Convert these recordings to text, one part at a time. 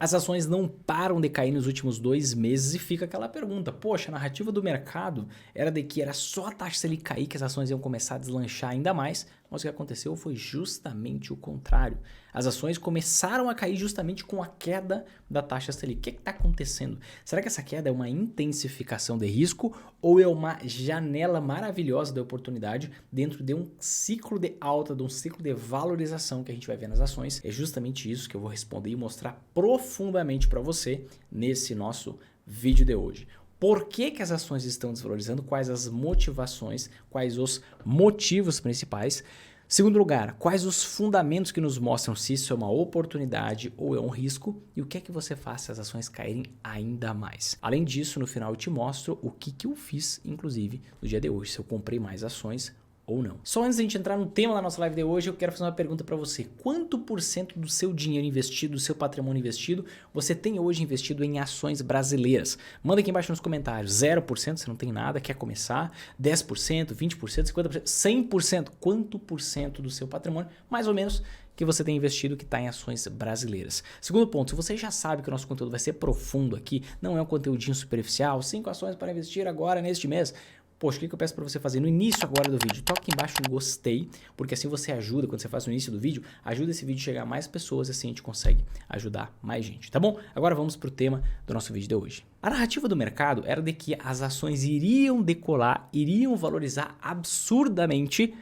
As ações não param de cair nos últimos 2 meses e fica aquela pergunta, poxa, a narrativa do mercado era de que era só a taxa Selic cair que as ações iam começar a deslanchar ainda mais, mas o que aconteceu foi justamente o contrário. As ações começaram a cair justamente com a queda da taxa Selic. O que está acontecendo? Será que essa queda é uma intensificação de risco ou é uma janela maravilhosa de oportunidade dentro de um ciclo de alta, de um ciclo de valorização que a gente vai ver nas ações? É justamente isso que eu vou responder e mostrar profundamente para você nesse nosso vídeo de hoje. Por que as ações estão desvalorizando? Quais as motivações? Quais os motivos principais? Segundo lugar, quais os fundamentos que nos mostram se isso é uma oportunidade ou é um risco? E o que é que você faz se as ações caírem ainda mais? Além disso, no final eu te mostro o que eu fiz, inclusive, no dia de hoje, se eu comprei mais ações ou não. Só antes de a gente entrar no tema da nossa live de hoje, eu quero fazer uma pergunta para você. Quanto por cento do seu dinheiro investido, do seu patrimônio investido, você tem hoje investido em ações brasileiras? Manda aqui embaixo nos comentários. 0%, você não tem nada, quer começar? 10%, 20%, 50%, 100%? Quanto por cento do seu patrimônio, mais ou menos, que você tem investido que está em ações brasileiras? Segundo ponto, se você já sabe que o nosso conteúdo vai ser profundo aqui, não é um conteúdinho superficial, 5 ações para investir agora neste mês. Poxa, o que eu peço para você fazer no início agora do vídeo? Toque embaixo no gostei, porque assim você ajuda, quando você faz no início do vídeo, ajuda esse vídeo a chegar a mais pessoas e assim a gente consegue ajudar mais gente, tá bom? Agora vamos para o tema do nosso vídeo de hoje. A narrativa do mercado era de que as ações iriam decolar, iriam valorizar absurdamente,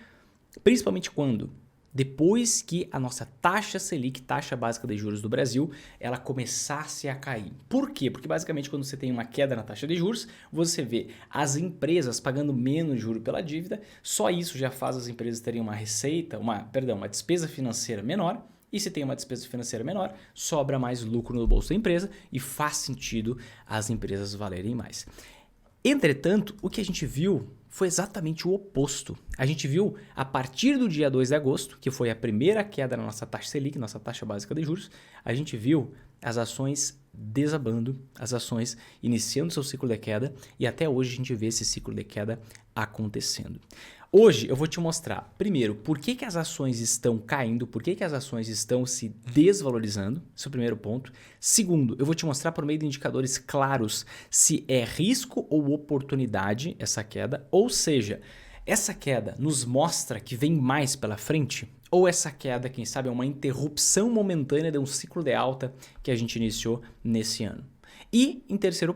principalmente quando? Depois que a nossa taxa Selic, taxa básica de juros do Brasil, ela começasse a cair. Por quê? Porque basicamente quando você tem uma queda na taxa de juros, você vê as empresas pagando menos juros pela dívida, só isso já faz as empresas terem uma receita, uma despesa financeira menor, e se tem uma despesa financeira menor, sobra mais lucro no bolso da empresa e faz sentido as empresas valerem mais. Entretanto, o que a gente viu foi exatamente o oposto. A gente viu a partir do dia 2 de agosto, que foi a primeira queda na nossa taxa Selic, nossa taxa básica de juros, a gente viu as ações desabando, as ações iniciando seu ciclo de queda e até hoje a gente vê esse ciclo de queda acontecendo. Hoje eu vou te mostrar, primeiro, por que as ações estão caindo, por que as ações estão se desvalorizando, esse é o primeiro ponto. Segundo, eu vou te mostrar por meio de indicadores claros se é risco ou oportunidade essa queda, ou seja, essa queda nos mostra que vem mais pela frente, ou essa queda, quem sabe, é uma interrupção momentânea de um ciclo de alta que a gente iniciou nesse ano. E, em terceiro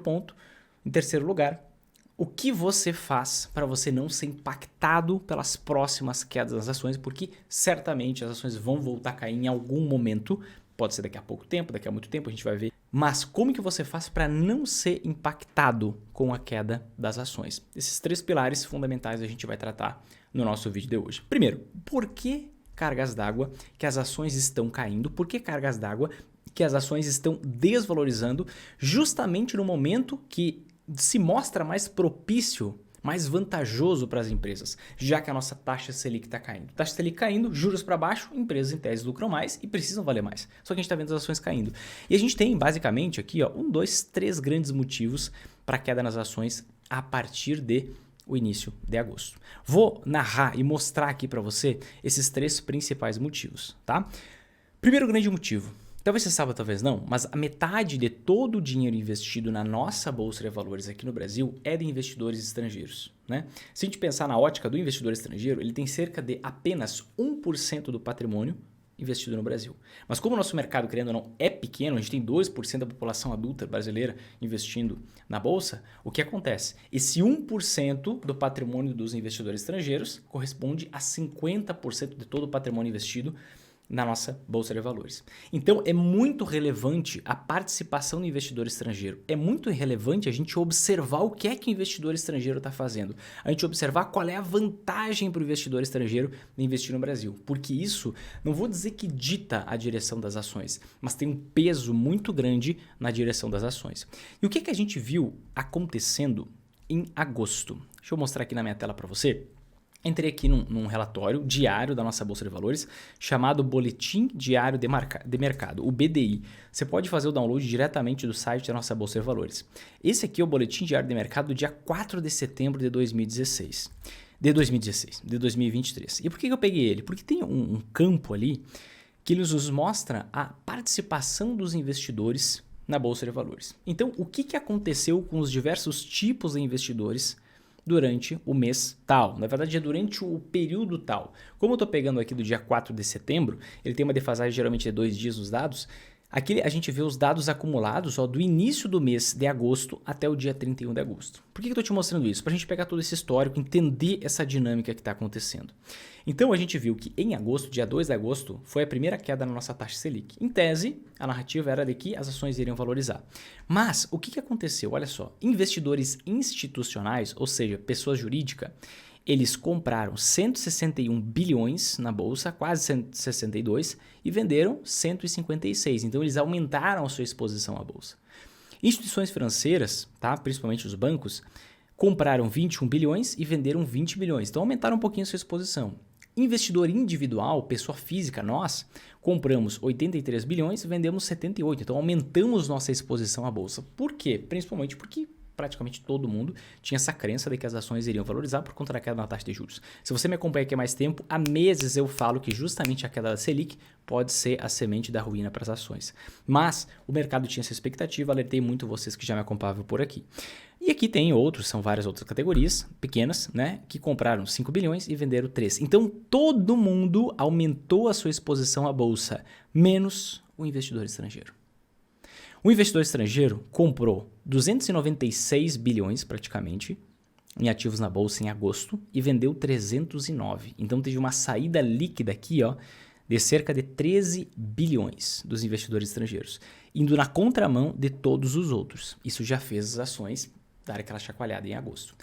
lugar, o que você faz para você não ser impactado pelas próximas quedas das ações, porque certamente as ações vão voltar a cair em algum momento, pode ser daqui a pouco tempo, daqui a muito tempo, a gente vai ver. Mas como que você faz para não ser impactado com a queda das ações? Esses 3 pilares fundamentais a gente vai tratar no nosso vídeo de hoje. Primeiro, por que cargas d'água que as ações estão caindo? Por que cargas d'água que as ações estão desvalorizando justamente no momento que se mostra mais propício, mais vantajoso para as empresas, já que a nossa taxa Selic está caindo. Taxa Selic caindo, juros para baixo, empresas em tese lucram mais e precisam valer mais. Só que a gente está vendo as ações caindo. E a gente tem basicamente aqui 3 grandes motivos para a queda nas ações a partir de o início de agosto. Vou narrar e mostrar aqui para você esses 3 principais motivos, tá? Primeiro grande motivo. Talvez você saiba, talvez não, mas a metade de todo o dinheiro investido na nossa Bolsa de Valores aqui no Brasil é de investidores estrangeiros, né? Se a gente pensar na ótica do investidor estrangeiro, ele tem cerca de apenas 1% do patrimônio investido no Brasil. Mas como o nosso mercado, querendo ou não, é pequeno, a gente tem 2% da população adulta brasileira investindo na Bolsa, o que acontece? Esse 1% do patrimônio dos investidores estrangeiros corresponde a 50% de todo o patrimônio investido na nossa Bolsa de Valores. Então é muito relevante a participação do investidor estrangeiro. É muito relevante a gente observar o que é que o investidor estrangeiro está fazendo. A gente observar qual é a vantagem para o investidor estrangeiro de investir no Brasil. Porque isso, não vou dizer que dita a direção das ações, mas tem um peso muito grande na direção das ações. E o que é que a gente viu acontecendo em agosto? Deixa eu mostrar aqui na minha tela para você. Entrei aqui num relatório diário da nossa Bolsa de Valores chamado Boletim Diário de Mercado, o BDI. Você pode fazer o download diretamente do site da nossa Bolsa de Valores. Esse aqui é o Boletim Diário de Mercado do dia 4 de setembro de 2016. De 2023. E por que eu peguei ele? Porque tem um campo ali que nos mostra a participação dos investidores na Bolsa de Valores. Então, o que aconteceu com os diversos tipos de investidores durante o mês tal? Na verdade, é durante o período tal. Como eu estou pegando aqui do dia 4 de setembro, ele tem uma defasagem geralmente de 2 dias nos dados. Aqui a gente vê os dados acumulados do início do mês de agosto até o dia 31 de agosto. Por que eu estou te mostrando isso? Para a gente pegar todo esse histórico, entender essa dinâmica que está acontecendo. Então a gente viu que em agosto, dia 2 de agosto, foi a primeira queda na nossa taxa Selic. Em tese, a narrativa era de que as ações iriam valorizar. Mas o que aconteceu? Olha só, investidores institucionais, ou seja, pessoa jurídica, eles compraram 161 bilhões na bolsa, quase 162, e venderam 156. Então, eles aumentaram a sua exposição à bolsa. Instituições financeiras, tá? Principalmente os bancos, compraram 21 bilhões e venderam 20 bilhões. Então, aumentaram um pouquinho a sua exposição. Investidor individual, pessoa física, nós compramos 83 bilhões e vendemos 78. Então, aumentamos nossa exposição à bolsa. Por quê? Principalmente porque praticamente todo mundo tinha essa crença de que as ações iriam valorizar por conta da queda na taxa de juros. Se você me acompanha aqui há mais tempo, há meses eu falo que justamente a queda da Selic pode ser a semente da ruína para as ações. Mas o mercado tinha essa expectativa, alertei muito vocês que já me acompanhavam por aqui. E aqui tem outros, são várias outras categorias pequenas, né, que compraram 5 bilhões e venderam 3. Então todo mundo aumentou a sua exposição à bolsa, menos o investidor estrangeiro. O investidor estrangeiro comprou 296 bilhões praticamente em ativos na bolsa em agosto e vendeu 309. Então teve uma saída líquida aqui, de cerca de 13 bilhões dos investidores estrangeiros, indo na contramão de todos os outros. Isso já fez as ações dar aquela chacoalhada em agosto.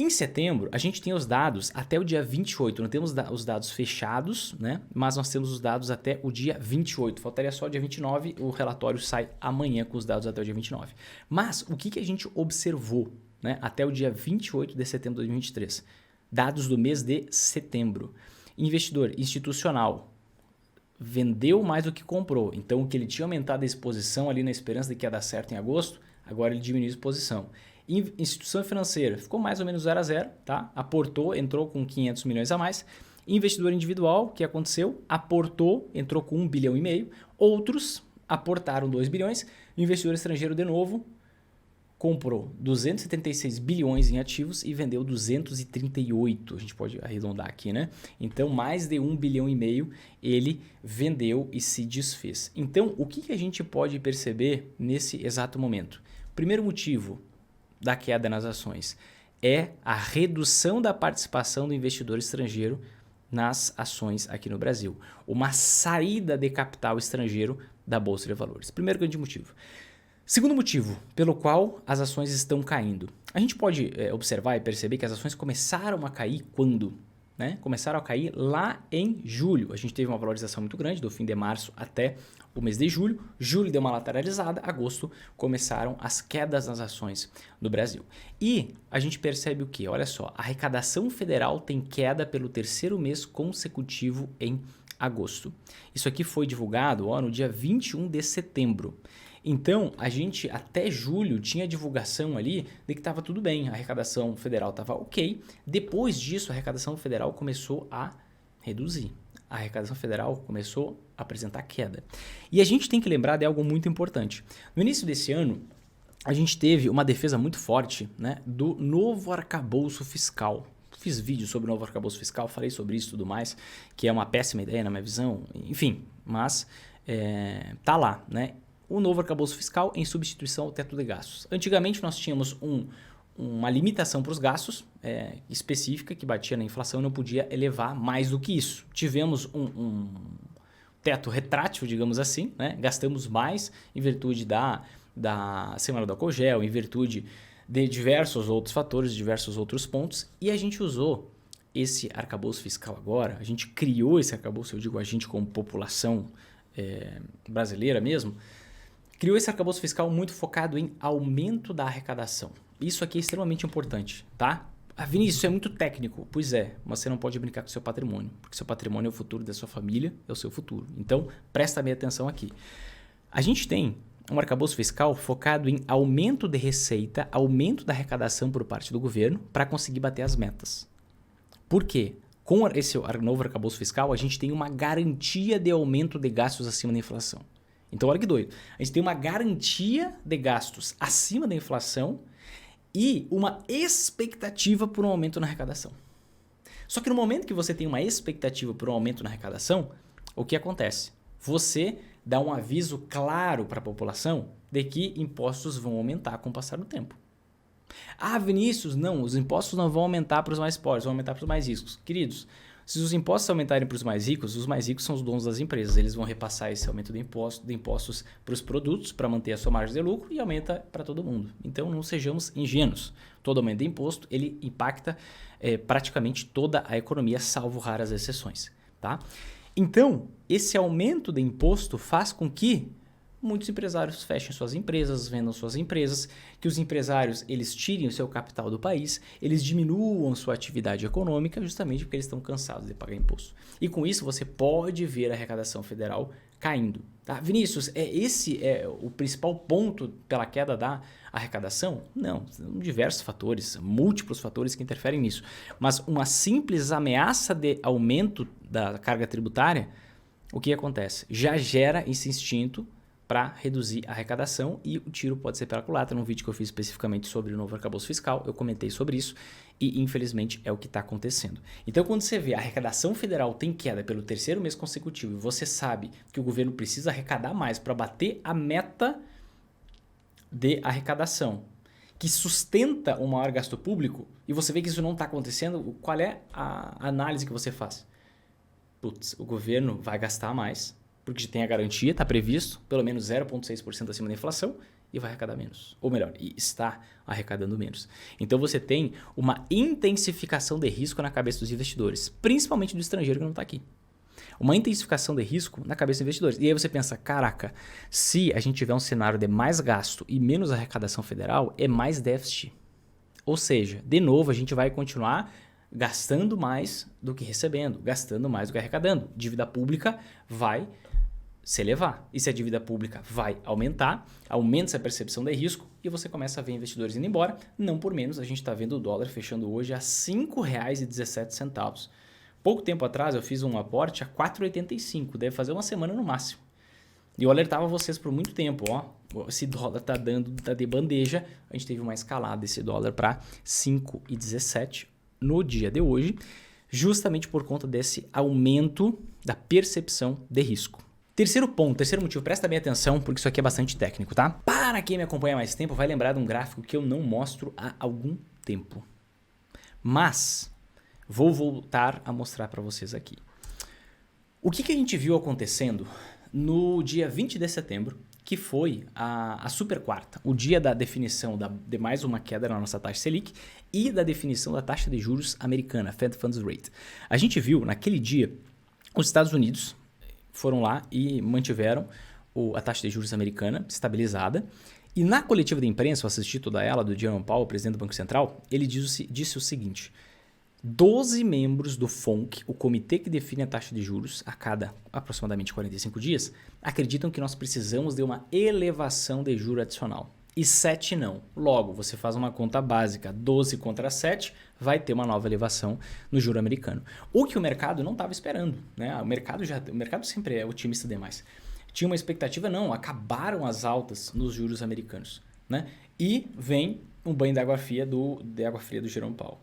Em setembro, a gente tem os dados até o dia 28. Não temos os dados fechados, né? Mas nós temos os dados até o dia 28. Faltaria só o dia 29, o relatório sai amanhã com os dados até o dia 29. Mas o que a gente observou, né, até o dia 28 de setembro de 2023? Dados do mês de setembro. Investidor institucional vendeu mais do que comprou. Então, o que ele tinha aumentado a exposição ali na esperança de que ia dar certo em agosto, agora ele diminuiu a exposição. Instituição financeira ficou mais ou menos 0 a 0, tá? Aportou, entrou com 500 milhões a mais. Investidor individual, o que aconteceu? Aportou, entrou com 1,5 bilhão. Outros aportaram 2 bilhões. Investidor estrangeiro, de novo, comprou 276 bilhões em ativos e vendeu 238. A gente pode arredondar aqui, né? Então, mais de 1,5 bilhão ele vendeu e se desfez. Então, o que a gente pode perceber nesse exato momento? Primeiro motivo da queda nas ações é a redução da participação do investidor estrangeiro nas ações aqui no Brasil. Uma saída de capital estrangeiro da Bolsa de Valores. Primeiro grande motivo. Segundo motivo pelo qual as ações estão caindo. A gente pode observar e perceber que as ações começaram a cair quando? Né? Começaram a cair lá em julho. A gente teve uma valorização muito grande do fim de março até o mês de julho. Julho deu uma lateralizada, agosto começaram as quedas nas ações do Brasil. E a gente percebe o quê? Olha só, a arrecadação federal tem queda pelo terceiro mês consecutivo em agosto. Isso aqui foi divulgado no dia 21 de setembro. Então, a gente até julho tinha divulgação ali de que estava tudo bem, a arrecadação federal estava ok. Depois disso, a arrecadação federal começou a reduzir. A arrecadação federal começou a apresentar queda. E a gente tem que lembrar de algo muito importante. No início desse ano, a gente teve uma defesa muito forte, né, do novo arcabouço fiscal. Fiz vídeo sobre o novo arcabouço fiscal, falei sobre isso e tudo mais, que é uma péssima ideia na minha visão, enfim, mas tá lá, né? O novo arcabouço fiscal em substituição ao teto de gastos. Antigamente nós tínhamos uma limitação para os gastos específica que batia na inflação e não podia elevar mais do que isso. Tivemos um teto retrátil, digamos assim, né? Gastamos mais em virtude da semana do álcool gel, em virtude de diversos outros fatores, diversos outros pontos, e a gente usou esse arcabouço fiscal agora, a gente criou esse arcabouço, eu digo a gente como população brasileira mesmo, criou esse arcabouço fiscal muito focado em aumento da arrecadação. Isso aqui é extremamente importante, tá? Vinícius, isso é muito técnico. Pois é, mas você não pode brincar com o seu patrimônio, porque seu patrimônio é o futuro da sua família, é o seu futuro. Então, presta bem atenção aqui. A gente tem um arcabouço fiscal focado em aumento de receita, aumento da arrecadação por parte do governo para conseguir bater as metas. Por quê? Com esse novo arcabouço fiscal, a gente tem uma garantia de aumento de gastos acima da inflação. Então, olha que doido. A gente tem uma garantia de gastos acima da inflação e uma expectativa por um aumento na arrecadação. Só que no momento que você tem uma expectativa por um aumento na arrecadação, o que acontece? Você dá um aviso claro para a população de que impostos vão aumentar com o passar do tempo. Ah, Vinícius, não, os impostos não vão aumentar para os mais pobres, vão aumentar para os mais ricos. Queridos, se os impostos aumentarem para os mais ricos são os donos das empresas. Eles vão repassar esse aumento de impostos para os produtos, para manter a sua margem de lucro e aumenta para todo mundo. Então, não sejamos ingênuos. Todo aumento de imposto, ele impacta praticamente toda a economia, salvo raras exceções. Tá? Então, esse aumento de imposto faz com que muitos empresários fechem suas empresas, vendam suas empresas, que os empresários eles tirem o seu capital do país, eles diminuam sua atividade econômica justamente porque eles estão cansados de pagar imposto. E com isso você pode ver a arrecadação federal caindo. Tá? Vinícius, esse é o principal ponto pela queda da arrecadação? Não, são diversos fatores, múltiplos fatores que interferem nisso. Mas uma simples ameaça de aumento da carga tributária, o que acontece? Já gera esse instinto para reduzir a arrecadação e o tiro pode ser pela culatra. Num vídeo que eu fiz especificamente sobre o novo arcabouço fiscal, eu comentei sobre isso e infelizmente é o que está acontecendo. Então quando você vê a arrecadação federal tem queda pelo terceiro mês consecutivo e você sabe que o governo precisa arrecadar mais para bater a meta de arrecadação que sustenta um maior gasto público e você vê que isso não está acontecendo, qual é a análise que você faz? Putz, o governo vai gastar mais porque tem a garantia, está previsto, pelo menos 0,6% acima da inflação e vai arrecadar menos. Ou melhor, está arrecadando menos. Então você tem uma intensificação de risco na cabeça dos investidores, principalmente do estrangeiro que não está aqui. Uma intensificação de risco na cabeça dos investidores. E aí você pensa, caraca, se a gente tiver um cenário de mais gasto e menos arrecadação federal, é mais déficit. Ou seja, de novo, a gente vai continuar gastando mais do que recebendo, gastando mais do que arrecadando. Dívida pública vai se elevar. E se a dívida pública vai aumentar, aumenta essa percepção de risco e você começa a ver investidores indo embora. Não por menos, a gente está vendo o dólar fechando hoje a R$ 5,17. Pouco tempo atrás eu fiz um aporte a R$ 4,85, deve fazer uma semana no máximo. E eu alertava vocês por muito tempo, esse dólar tá de bandeja, a gente teve uma escalada desse dólar para 5,17 no dia de hoje, justamente por conta desse aumento da percepção de risco. Terceiro motivo, presta bem atenção porque isso aqui é bastante técnico, tá? Para quem me acompanha há mais tempo, vai lembrar de um gráfico que eu não mostro há algum tempo. Mas vou voltar a mostrar para vocês aqui. O que a gente viu acontecendo no dia 20 de setembro, que foi a super quarta, o dia da definição de mais uma queda na nossa taxa Selic e da definição da taxa de juros americana, Fed Funds Rate. A gente viu naquele dia os Estados Unidos foram lá e mantiveram a taxa de juros americana estabilizada. E na coletiva de imprensa, eu assisti toda ela, do Jerome Powell, presidente do Banco Central, ele disse o seguinte: 12 membros do FONC, o comitê que define a taxa de juros a cada aproximadamente 45 dias, acreditam que nós precisamos de uma elevação de juro adicional. E 7 não. Logo, você faz uma conta básica, 12 contra 7, vai ter uma nova elevação no juro americano. O que o mercado não estava esperando, né? O mercado sempre é otimista demais. Tinha uma expectativa, não, acabaram as altas nos juros americanos, né? E vem um banho de água fria do Jerome Powell.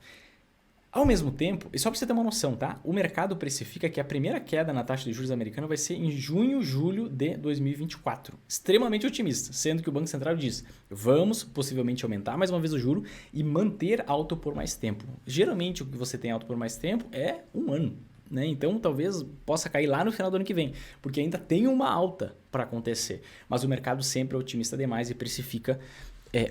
Ao mesmo tempo, e só para você ter uma noção, tá? O mercado precifica que a primeira queda na taxa de juros americana vai ser em junho, julho de 2024. Extremamente otimista, sendo que o Banco Central diz, vamos possivelmente aumentar mais uma vez o juro e manter alto por mais tempo. Geralmente o que você tem alto por mais tempo é um ano, né? Então talvez possa cair lá no final do ano que vem, porque ainda tem uma alta para acontecer. Mas o mercado sempre é otimista demais e precifica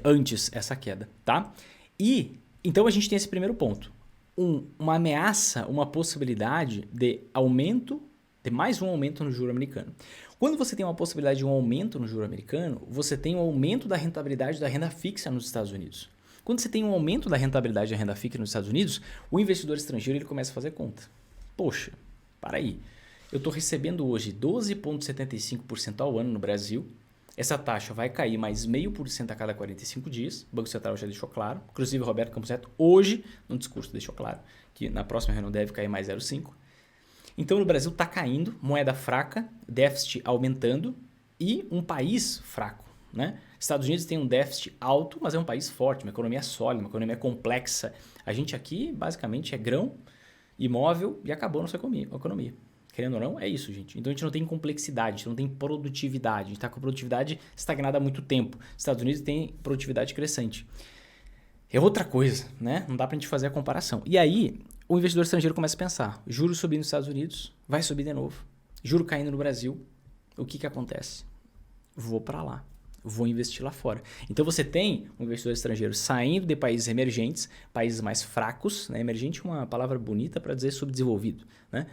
antes essa queda, tá? E então a gente tem esse primeiro ponto. Uma ameaça, uma possibilidade de aumento, de mais um aumento no juro americano. Quando você tem uma possibilidade de um aumento no juro americano, você tem um aumento da rentabilidade da renda fixa nos Estados Unidos. Quando você tem um aumento da rentabilidade da renda fixa nos Estados Unidos, o investidor estrangeiro ele começa a fazer conta. Poxa, para aí, eu estou recebendo hoje 12,75% ao ano no Brasil, Essa taxa vai cair mais 0,5% a cada 45 dias. O Banco Central já deixou claro. Inclusive, o Roberto Campos Neto, hoje, no discurso, deixou claro que na próxima reunião deve cair mais 0,5%. Então, no Brasil está caindo, moeda fraca, déficit aumentando e um país fraco, né? Estados Unidos tem um déficit alto, mas é um país forte, uma economia sólida, uma economia complexa. A gente aqui, basicamente, é grão, imóvel e acabou a nossa economia. Querendo ou não, é isso, gente. Então a gente não tem complexidade, a gente não tem produtividade. A gente está com a produtividade estagnada há muito tempo. Estados Unidos tem produtividade crescente. É outra coisa, né? Não dá pra gente fazer a comparação. E aí, o investidor estrangeiro começa a pensar: juros subindo nos Estados Unidos, vai subir de novo. Juro caindo no Brasil, o que acontece? Vou para lá. Vou investir lá fora. Então você tem um investidor estrangeiro saindo de países emergentes, países mais fracos, né? Emergente é uma palavra bonita para dizer subdesenvolvido, né?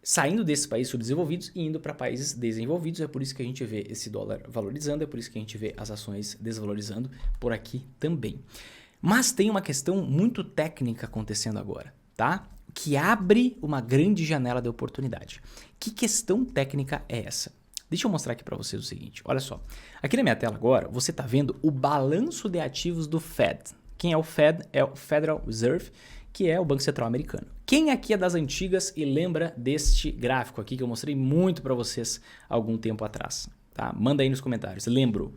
Saindo desses países subdesenvolvidos e indo para países desenvolvidos. É por isso que a gente vê esse dólar valorizando, é por isso que a gente vê as ações desvalorizando por aqui também. Mas tem uma questão muito técnica acontecendo agora, tá? Que abre uma grande janela de oportunidade. Que questão técnica é essa? Deixa eu mostrar aqui para vocês o seguinte, olha só. Aqui na minha tela agora, você está vendo o balanço de ativos do Fed. Quem é o Fed? É o Federal Reserve, que é o Banco Central americano. Quem aqui é das antigas e lembra deste gráfico aqui que eu mostrei muito para vocês há algum tempo atrás? Tá? Manda aí nos comentários. Lembro,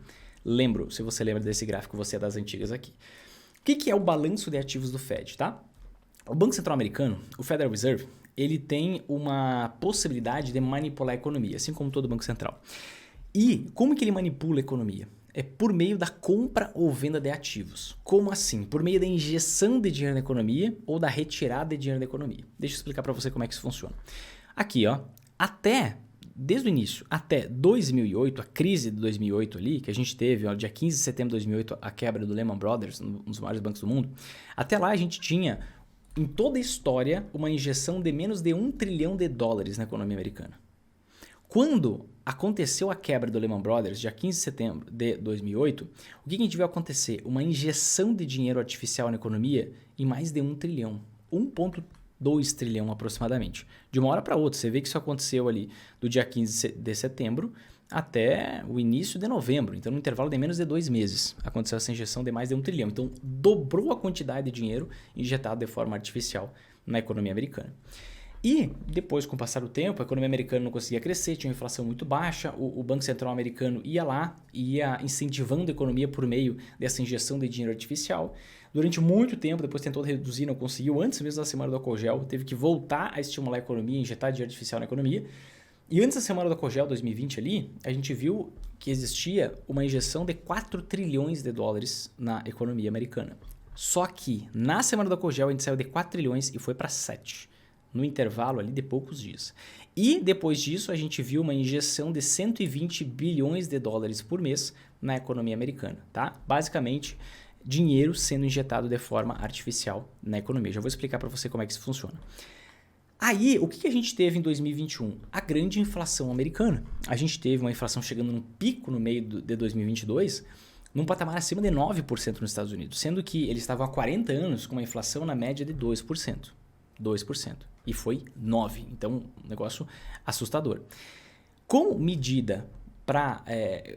se você lembra desse gráfico, você é das antigas aqui. O que é o balanço de ativos do Fed, tá? O Banco Central americano, o Federal Reserve, ele tem uma possibilidade de manipular a economia, assim como todo Banco Central. E como que ele manipula a economia? É por meio da compra ou venda de ativos. Como assim? Por meio da injeção de dinheiro na economia ou da retirada de dinheiro da economia. Deixa eu explicar para você como é que isso funciona. Aqui, ó, desde o início, até 2008, a crise de 2008 ali, que a gente teve, ó, dia 15 de setembro de 2008, a quebra do Lehman Brothers, um dos maiores bancos do mundo, até lá a gente tinha, em toda a história, uma injeção de menos de $1 trilhão na economia americana. Quando aconteceu a quebra do Lehman Brothers, dia 15 de setembro de 2008, o que a gente viu acontecer? Uma injeção de dinheiro artificial na economia em mais de 1 trilhão. 1,2 trilhão aproximadamente. De uma hora para outra, você vê que isso aconteceu ali do dia 15 de setembro até o início de novembro. Então, no intervalo de menos de 2 meses, aconteceu essa injeção de mais de 1 trilhão. Então, dobrou a quantidade de dinheiro injetado de forma artificial na economia americana. E depois, com o passar do tempo, a economia americana não conseguia crescer, tinha uma inflação muito baixa, o Banco Central americano ia lá e ia incentivando a economia por meio dessa injeção de dinheiro artificial. Durante muito tempo, depois tentou reduzir, não conseguiu, antes mesmo da semana do álcool gel, teve que voltar a estimular a economia, injetar dinheiro artificial na economia. E antes da semana do álcool gel 2020 ali, a gente viu que existia uma injeção de 4 trilhões de dólares na economia americana. Só que na semana do álcool gel a gente saiu de 4 trilhões e foi para 7. No intervalo ali de poucos dias. E depois disso a gente viu uma injeção de 120 bilhões de dólares por mês na economia americana, tá? Basicamente, dinheiro sendo injetado de forma artificial na economia. Já vou explicar para você como é que isso funciona. Aí, o que a gente teve em 2021? A grande inflação americana. A gente teve uma inflação chegando num pico no meio de 2022, num patamar acima de 9% nos Estados Unidos, sendo que eles estavam há 40 anos com uma inflação na média de 2%. 2%. E foi 9%. Então, um negócio assustador. Com medida para...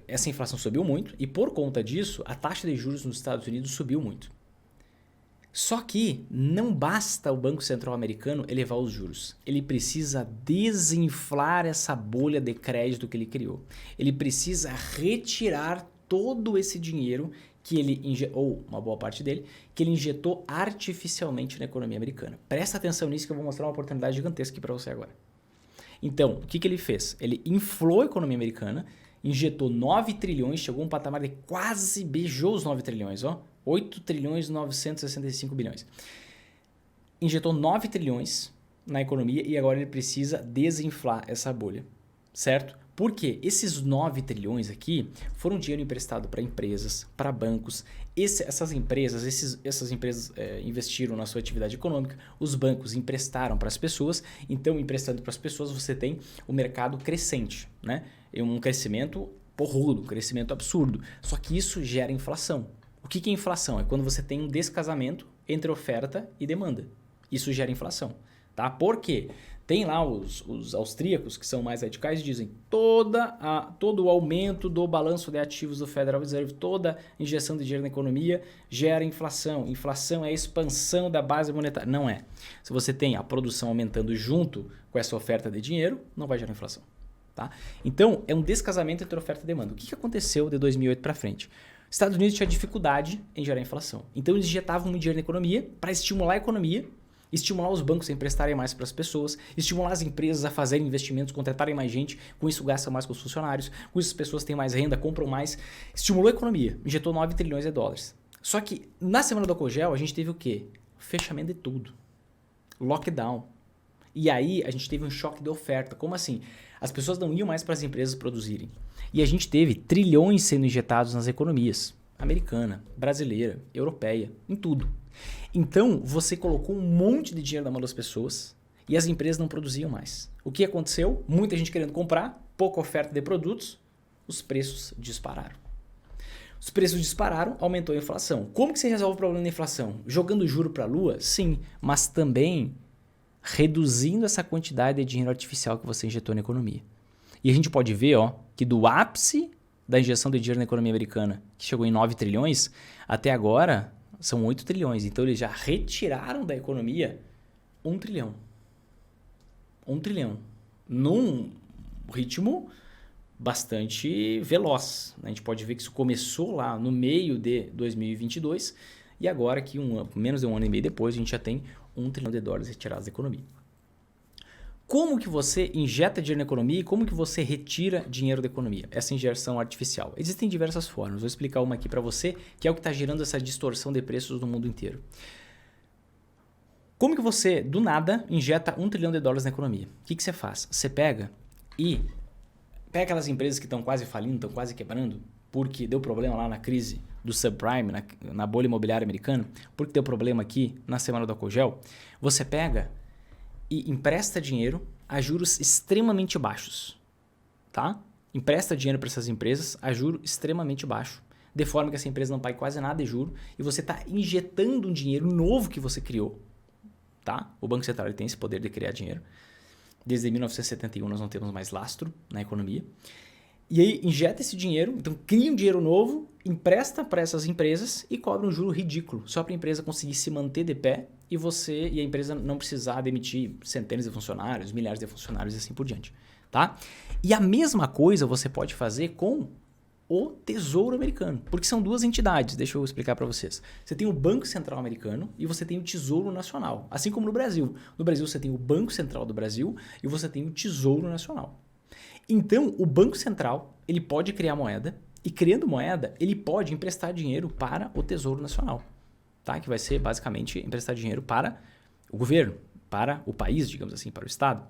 essa inflação subiu muito e por conta disso, a taxa de juros nos Estados Unidos subiu muito. Só que não basta o Banco Central americano elevar os juros. Ele precisa desinflar essa bolha de crédito que ele criou. Ele precisa retirar todo esse dinheiro que ele ou uma boa parte dele, que ele injetou artificialmente na economia americana. Presta atenção nisso que eu vou mostrar uma oportunidade gigantesca aqui para você agora. Então, o que ele fez? Ele inflou a economia americana, injetou 9 trilhões, chegou a um patamar de quase beijou os 9 trilhões, ó, 8 trilhões e 965 bilhões. Injetou 9 trilhões na economia e agora ele precisa desinflar essa bolha, certo? Porque esses 9 trilhões aqui foram dinheiro emprestado para empresas, para bancos. Essas empresas investiram na sua atividade econômica, os bancos emprestaram para as pessoas, então emprestando para as pessoas você tem o mercado crescente, né? Um crescimento porrudo, um crescimento absurdo. Só que isso gera inflação. O que é inflação? É quando você tem um descasamento entre oferta e demanda. Isso gera inflação. Tá? Por quê? Tem lá os austríacos, que são mais radicais, dizem todo o aumento do balanço de ativos do Federal Reserve, toda injeção de dinheiro na economia gera inflação. Inflação é a expansão da base monetária. Não é. Se você tem a produção aumentando junto com essa oferta de dinheiro, não vai gerar inflação. Tá? Então, é um descasamento entre oferta e demanda. O que aconteceu de 2008 para frente? Os Estados Unidos tinha dificuldade em gerar inflação. Então, eles injetavam muito dinheiro na economia para estimular a economia, estimular os bancos a emprestarem mais para as pessoas, estimular as empresas a fazerem investimentos, contratarem mais gente, com isso gastam mais com os funcionários, com isso as pessoas têm mais renda, compram mais, estimulou a economia, injetou 9 trilhões de dólares. Só que na semana do álcool gel a gente teve o quê? Fechamento de tudo. Lockdown. E aí a gente teve um choque de oferta. Como assim? As pessoas não iam mais para as empresas produzirem. E a gente teve trilhões sendo injetados nas economias. Americana, brasileira, europeia, em tudo. Então, você colocou um monte de dinheiro na mão das pessoas e as empresas não produziam mais. O que aconteceu? Muita gente querendo comprar, pouca oferta de produtos, os preços dispararam. Os preços dispararam, aumentou a inflação. Como que você resolve o problema da inflação? Jogando juro para a lua? Sim, mas também reduzindo essa quantidade de dinheiro artificial que você injetou na economia. E a gente pode ver que do ápice da injeção de dinheiro na economia americana, que chegou em 9 trilhões, até agora são 8 trilhões. Então eles já retiraram da economia 1 trilhão. 1 trilhão. Num ritmo bastante veloz. A gente pode ver que isso começou lá no meio de 2022 e agora que menos de um ano e meio depois a gente já tem 1 trilhão de dólares retirados da economia. Como que você injeta dinheiro na economia e como que você retira dinheiro da economia? Essa injeção artificial. Existem diversas formas. Vou explicar uma aqui para você, que é o que está gerando essa distorção de preços no mundo inteiro. Como que você, do nada, injeta 1 trilhão de dólares na economia? O que você faz? Você pega aquelas empresas que estão quase falindo, estão quase quebrando, porque deu problema lá na crise do subprime, na bolha imobiliária americana, porque deu problema aqui na semana do álcool gel. Você pega e empresta dinheiro a juros extremamente baixos, tá? Empresta dinheiro para essas empresas a juro extremamente baixo, de forma que essa empresa não pague quase nada de juro e você está injetando um dinheiro novo que você criou, tá? O Banco Central tem esse poder de criar dinheiro. Desde 1971 nós não temos mais lastro na economia. E aí injeta esse dinheiro, então cria um dinheiro novo, empresta para essas empresas e cobra um juro ridículo, só para a empresa conseguir se manter de pé e a empresa não precisar demitir centenas de funcionários, milhares de funcionários e assim por diante, tá? E a mesma coisa você pode fazer com o Tesouro Americano, porque são duas entidades, deixa eu explicar para vocês. Você tem o Banco Central Americano e você tem o Tesouro Nacional, assim como no Brasil. No Brasil você tem o Banco Central do Brasil e você tem o Tesouro Nacional. Então, o Banco Central ele pode criar moeda e, criando moeda, ele pode emprestar dinheiro para o Tesouro Nacional, tá? Que vai ser basicamente emprestar dinheiro para o governo, para o país, digamos assim, para o Estado.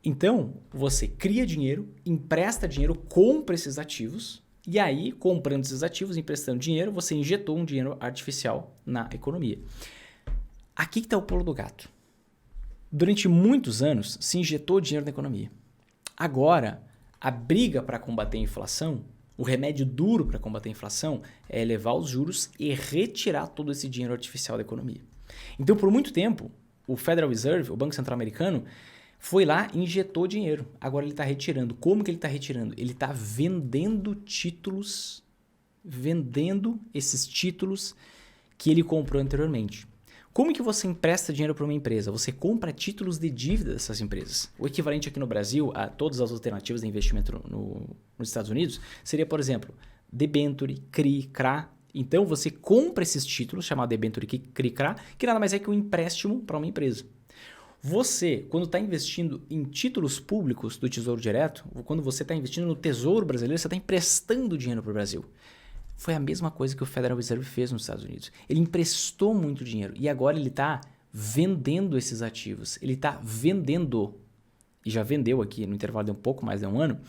Então, você cria dinheiro, empresta dinheiro, compra esses ativos e aí, comprando esses ativos, emprestando dinheiro, você injetou um dinheiro artificial na economia. Aqui que está o pulo do gato. Durante muitos anos, se injetou dinheiro na economia. Agora, a briga para combater a inflação, o remédio duro para combater a inflação é elevar os juros e retirar todo esse dinheiro artificial da economia. Então, por muito tempo, o Federal Reserve, o Banco Central Americano, foi lá e injetou dinheiro. Agora ele está retirando. Como que ele está retirando? Ele está vendendo títulos, vendendo esses títulos que ele comprou anteriormente. Como que você empresta dinheiro para uma empresa? Você compra títulos de dívida dessas empresas. O equivalente aqui no Brasil a todas as alternativas de investimento nos Estados Unidos seria, por exemplo, debenture, CRI, CRA. Então você compra esses títulos, chamado debenture, CRI, CRA, que nada mais é que um empréstimo para uma empresa. Você, quando está investindo em títulos públicos do Tesouro Direto, ou quando você está investindo no Tesouro Brasileiro, você está emprestando dinheiro para o Brasil. Foi a mesma coisa que o Federal Reserve fez nos Estados Unidos. Ele emprestou muito dinheiro e agora ele está vendendo esses ativos. Ele está vendendo, e já vendeu aqui no intervalo de um pouco mais de um ano,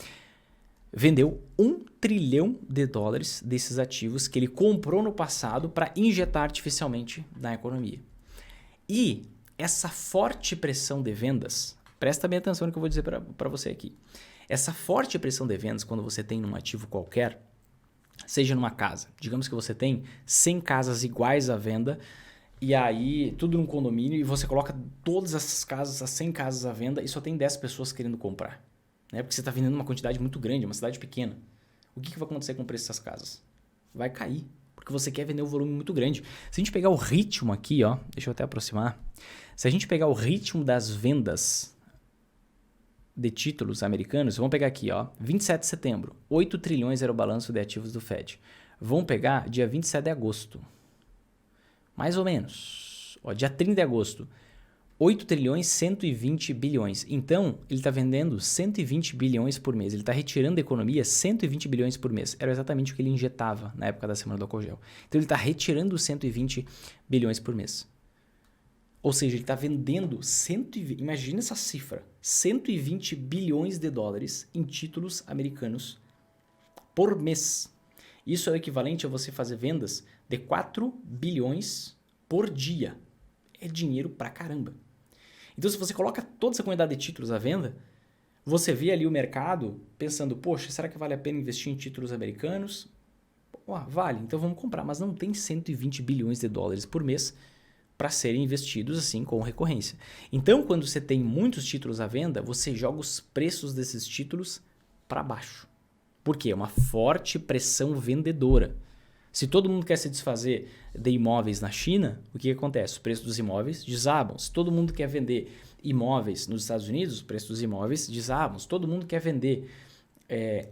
vendeu 1 trilhão de dólares desses ativos que ele comprou no passado para injetar artificialmente na economia. E essa forte pressão de vendas, presta bem atenção no que eu vou dizer para você aqui. Essa forte pressão de vendas, quando você tem um ativo qualquer, seja numa casa, digamos que você tem 100 casas iguais à venda E aí, tudo num condomínio, e você coloca todas essas casas, as 100 casas à venda, e só tem 10 pessoas querendo comprar. Né? Porque você está vendendo uma quantidade muito grande, uma cidade pequena. O que vai acontecer com o preço dessas casas? Vai cair, porque você quer vender um volume muito grande. Se a gente pegar o ritmo aqui, ó, deixa eu até aproximar. Se a gente pegar o ritmo das vendas de títulos americanos, vamos pegar aqui, ó, 27 de setembro, 8 trilhões era o balanço de ativos do Fed. Vamos pegar dia 27 de agosto. Mais ou menos. Ó, dia 30 de agosto, 8 trilhões 120 bilhões. Então, ele está vendendo 120 bilhões por mês. Ele está retirando da economia 120 bilhões por mês. Era exatamente o que ele injetava na época da semana do álcool gel. Então, ele está retirando 120 bilhões por mês. Ou seja, ele está vendendo 120... Imagina essa cifra. 120 bilhões de dólares em títulos americanos por mês. Isso é o equivalente a você fazer vendas de 4 bilhões por dia. É dinheiro pra caramba. Então, se você coloca toda essa quantidade de títulos à venda, você vê ali o mercado pensando, poxa, será que vale a pena investir em títulos americanos? Vale, então vamos comprar. Mas não tem 120 bilhões de dólares por mês para serem investidos assim com recorrência. Então, quando você tem muitos títulos à venda, você joga os preços desses títulos para baixo. Por quê? É uma forte pressão vendedora. Se todo mundo quer se desfazer de imóveis na China, o que acontece? O preço dos imóveis desabam. Se todo mundo quer vender imóveis nos Estados Unidos, o preço dos imóveis desabam. Se todo mundo quer vender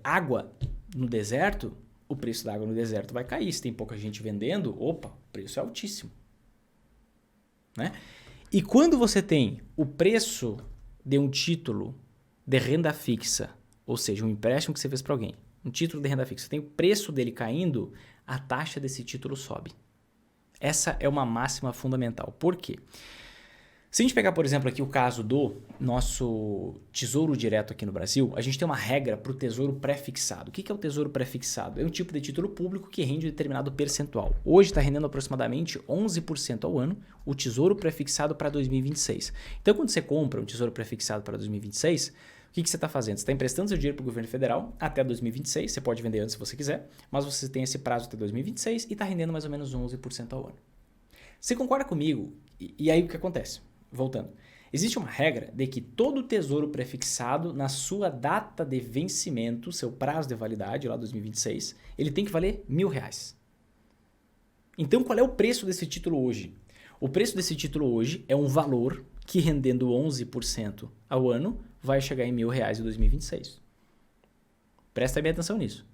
água no deserto, o preço da água no deserto vai cair. Se tem pouca gente vendendo, opa, o preço é altíssimo. Né? E quando você tem o preço de um título de renda fixa, ou seja, um empréstimo que você fez para alguém, um título de renda fixa, tem o preço dele caindo, a taxa desse título sobe. Essa é uma máxima fundamental. Por quê? Se a gente pegar, por exemplo, aqui o caso do nosso Tesouro Direto aqui no Brasil, a gente tem uma regra para o Tesouro Pré-fixado. O que é o Tesouro Pré-fixado? É um tipo de título público que rende um determinado percentual. Hoje está rendendo aproximadamente 11% ao ano o Tesouro Pré-fixado para 2026. Então, quando você compra um Tesouro Pré-fixado para 2026, o que você está fazendo? Você está emprestando seu dinheiro para o governo federal até 2026, você pode vender antes se você quiser, mas você tem esse prazo até 2026 e está rendendo mais ou menos 11% ao ano. Você concorda comigo? E aí o que acontece? Voltando. Existe uma regra de que todo tesouro prefixado, na sua data de vencimento, seu prazo de validade, lá 2026, ele tem que valer R$1.000. Então, qual é o preço desse título hoje? O preço desse título hoje é um valor que, rendendo 11% ao ano, vai chegar em R$1.000 em 2026. Presta bem atenção nisso.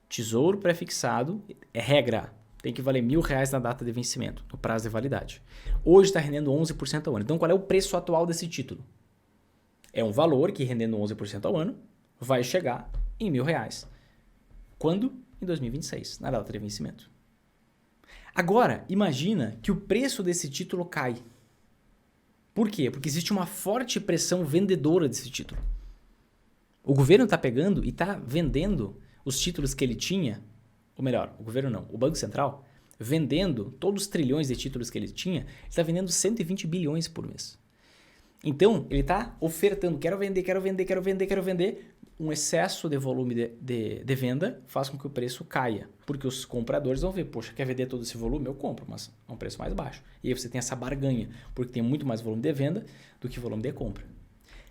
Tesouro prefixado é regra. Tem que valer R$1.000 na data de vencimento, no prazo de validade. Hoje está rendendo 11% ao ano. Então, qual é o preço atual desse título? É um valor que, rendendo 11% ao ano, vai chegar em R$1.000. Quando? Em 2026, na data de vencimento. Agora, imagina que o preço desse título cai. Por quê? Porque existe uma forte pressão vendedora desse título. O governo está pegando e está vendendo os títulos que ele tinha, ou melhor, o governo não, o Banco Central, vendendo todos os trilhões de títulos que ele tinha, ele está vendendo 120 bilhões por mês. Então, ele está ofertando, quero vender. Um excesso de volume de venda faz com que o preço caia, porque os compradores vão ver, poxa, quer vender todo esse volume? Eu compro, mas a um preço mais baixo. E aí você tem essa barganha, porque tem muito mais volume de venda do que volume de compra.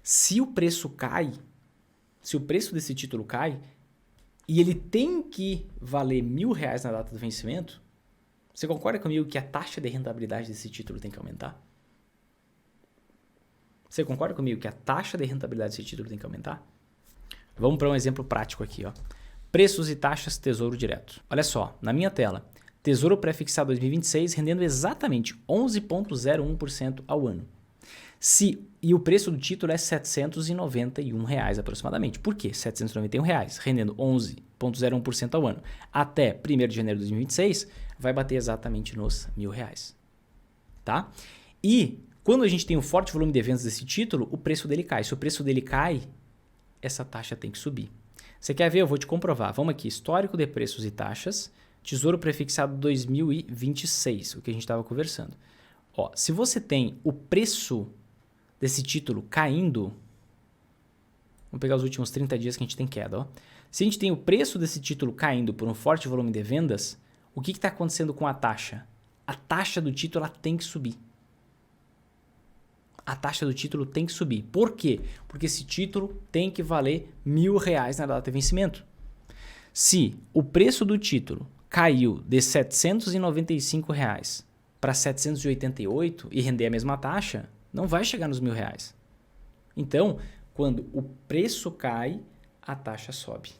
Se o preço cai, se o preço desse título cai, e ele tem que valer R$1.000 na data do vencimento, você concorda comigo que a taxa de rentabilidade desse título tem que aumentar? Você concorda comigo que a taxa de rentabilidade desse título tem que aumentar? Vamos para um exemplo prático aqui. Ó. Preços e taxas Tesouro Direto. Olha só, na minha tela, Tesouro Pré-fixado 2026 rendendo exatamente 11,01% ao ano. E o preço do título é R$791 aproximadamente. Por quê? R$791, rendendo 11,01% ao ano. Até 1º de janeiro de 2026, vai bater exatamente nos R$1.000. Tá? E quando a gente tem um forte volume de vendas desse título, o preço dele cai. Se o preço dele cai, essa taxa tem que subir. Você quer ver? Eu vou te comprovar. Vamos aqui, histórico de preços e taxas, Tesouro Prefixado 2026, o que a gente estava conversando. Ó, se você tem o preço desse título caindo, vamos pegar os últimos 30 dias que a gente tem queda. Ó. Se a gente tem o preço desse título caindo por um forte volume de vendas, o que está acontecendo com a taxa? a taxa do título ela tem que subir. A taxa do título tem que subir. Por quê? Porque esse título tem que valer R$1.000 na data de vencimento. Se o preço do título caiu de R$795 para R$788 e render a mesma taxa, não vai chegar nos R$1.000. Então, quando o preço cai, a taxa sobe.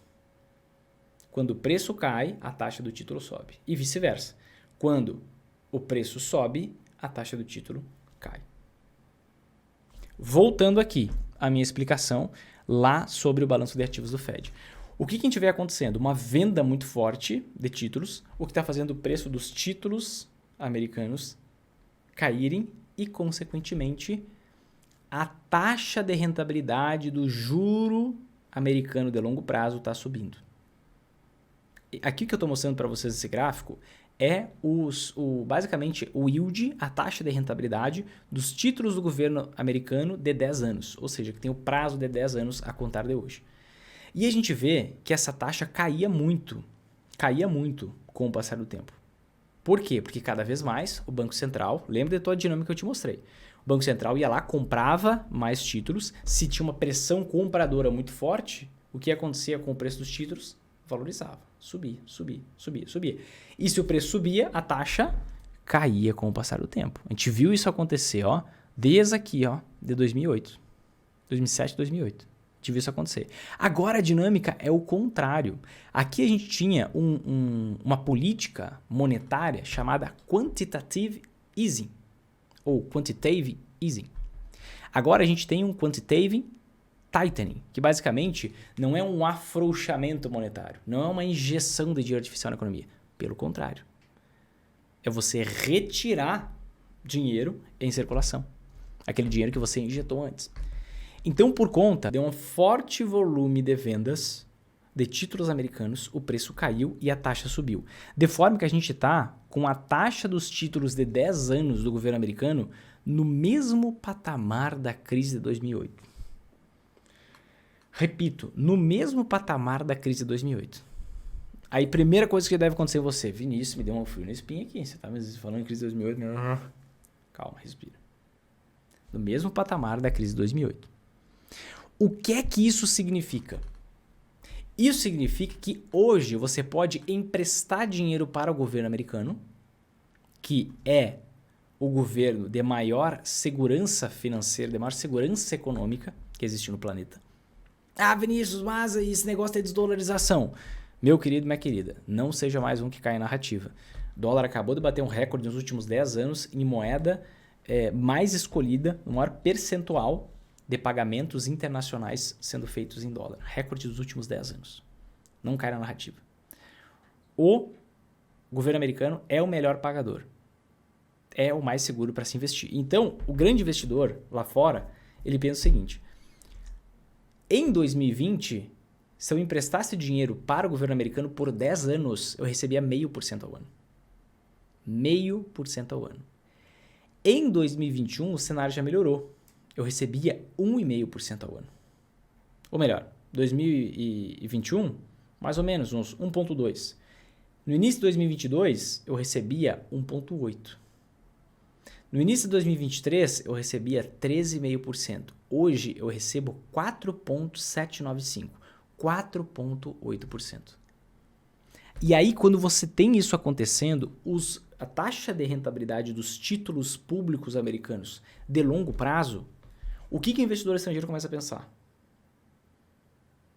Quando o preço cai, a taxa do título sobe. E vice-versa. Quando o preço sobe, a taxa do título cai. Voltando aqui à minha explicação lá sobre o balanço de ativos do Fed. O que a gente vê acontecendo? Uma venda muito forte de títulos, o que está fazendo o preço dos títulos americanos caírem e, consequentemente, a taxa de rentabilidade do juro americano de longo prazo está subindo. Aqui que eu estou mostrando para vocês esse gráfico é basicamente o yield, a taxa de rentabilidade dos títulos do governo americano de 10 anos, ou seja, que tem o prazo de 10 anos a contar de hoje. E a gente vê que essa taxa caía muito com o passar do tempo. Por quê? Porque cada vez mais o Banco Central, lembra de toda a dinâmica que eu te mostrei, o Banco Central ia lá, comprava mais títulos, se tinha uma pressão compradora muito forte, o que acontecia com o preço dos títulos? Valorizava, subia. E se o preço subia, a taxa caía com o passar do tempo. A gente viu isso acontecer, desde aqui, de 2008. 2007, 2008. A gente viu isso acontecer. Agora a dinâmica é o contrário. Aqui a gente tinha uma política monetária chamada quantitative easing, ou quantitative easing. Agora a gente tem um quantitative tightening, que basicamente não é um afrouxamento monetário, não é uma injeção de dinheiro artificial na economia. Pelo contrário, é você retirar dinheiro em circulação, aquele dinheiro que você injetou antes. Então, por conta de um forte volume de vendas de títulos americanos, o preço caiu e a taxa subiu. De forma que a gente está com a taxa dos títulos de 10 anos do governo americano no mesmo patamar da crise de 2008. Repito, no mesmo patamar da crise de 2008. Aí, primeira coisa que deve acontecer em você, Vinícius, me deu um frio na espinha aqui. Você tá me falando em crise de 2008? Calma, respira. No mesmo patamar da crise de 2008. O que é que isso significa? Isso significa que hoje você pode emprestar dinheiro para o governo americano, que é o governo de maior segurança financeira, de maior segurança econômica que existe no planeta. Ah, Vinícius, mas esse negócio de desdolarização. Meu querido, minha querida, não seja mais um que cai em narrativa. O dólar acabou de bater um recorde nos últimos 10 anos em moeda mais escolhida, no maior percentual de pagamentos internacionais sendo feitos em dólar. Recorde dos últimos 10 anos. Não cai na narrativa. O governo americano é o melhor pagador. É o mais seguro para se investir. Então, o grande investidor lá fora, ele pensa o seguinte: em 2020, se eu emprestasse dinheiro para o governo americano por 10 anos, eu recebia 0,5% ao ano. 0,5% ao ano. Em 2021, o cenário já melhorou. Eu recebia 1,5% ao ano. Ou melhor, 2021, mais ou menos uns 1,2%. No início de 2022, eu recebia 1,8%. No início de 2023, eu recebia 13,5%. Hoje, eu recebo 4,795%. 4,8%. E aí, quando você tem isso acontecendo, a taxa de rentabilidade dos títulos públicos americanos de longo prazo, o que o investidor estrangeiro começa a pensar?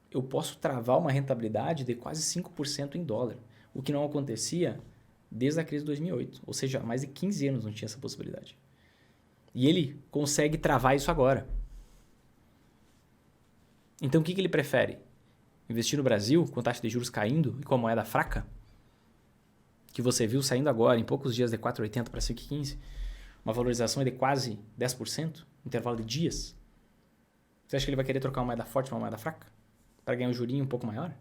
Eu posso travar uma rentabilidade de quase 5% em dólar, o que não acontecia desde a crise de 2008. Ou seja, há mais de 15 anos não tinha essa possibilidade. E ele consegue travar isso agora. Então, o que ele prefere? Investir no Brasil, com a taxa de juros caindo e com a moeda fraca? Que você viu saindo agora, em poucos dias, de 4,80 para 5,15. Uma valorização de quase 10%, intervalo de dias. Você acha que ele vai querer trocar uma moeda forte por uma moeda fraca? Para ganhar um jurinho um pouco maior?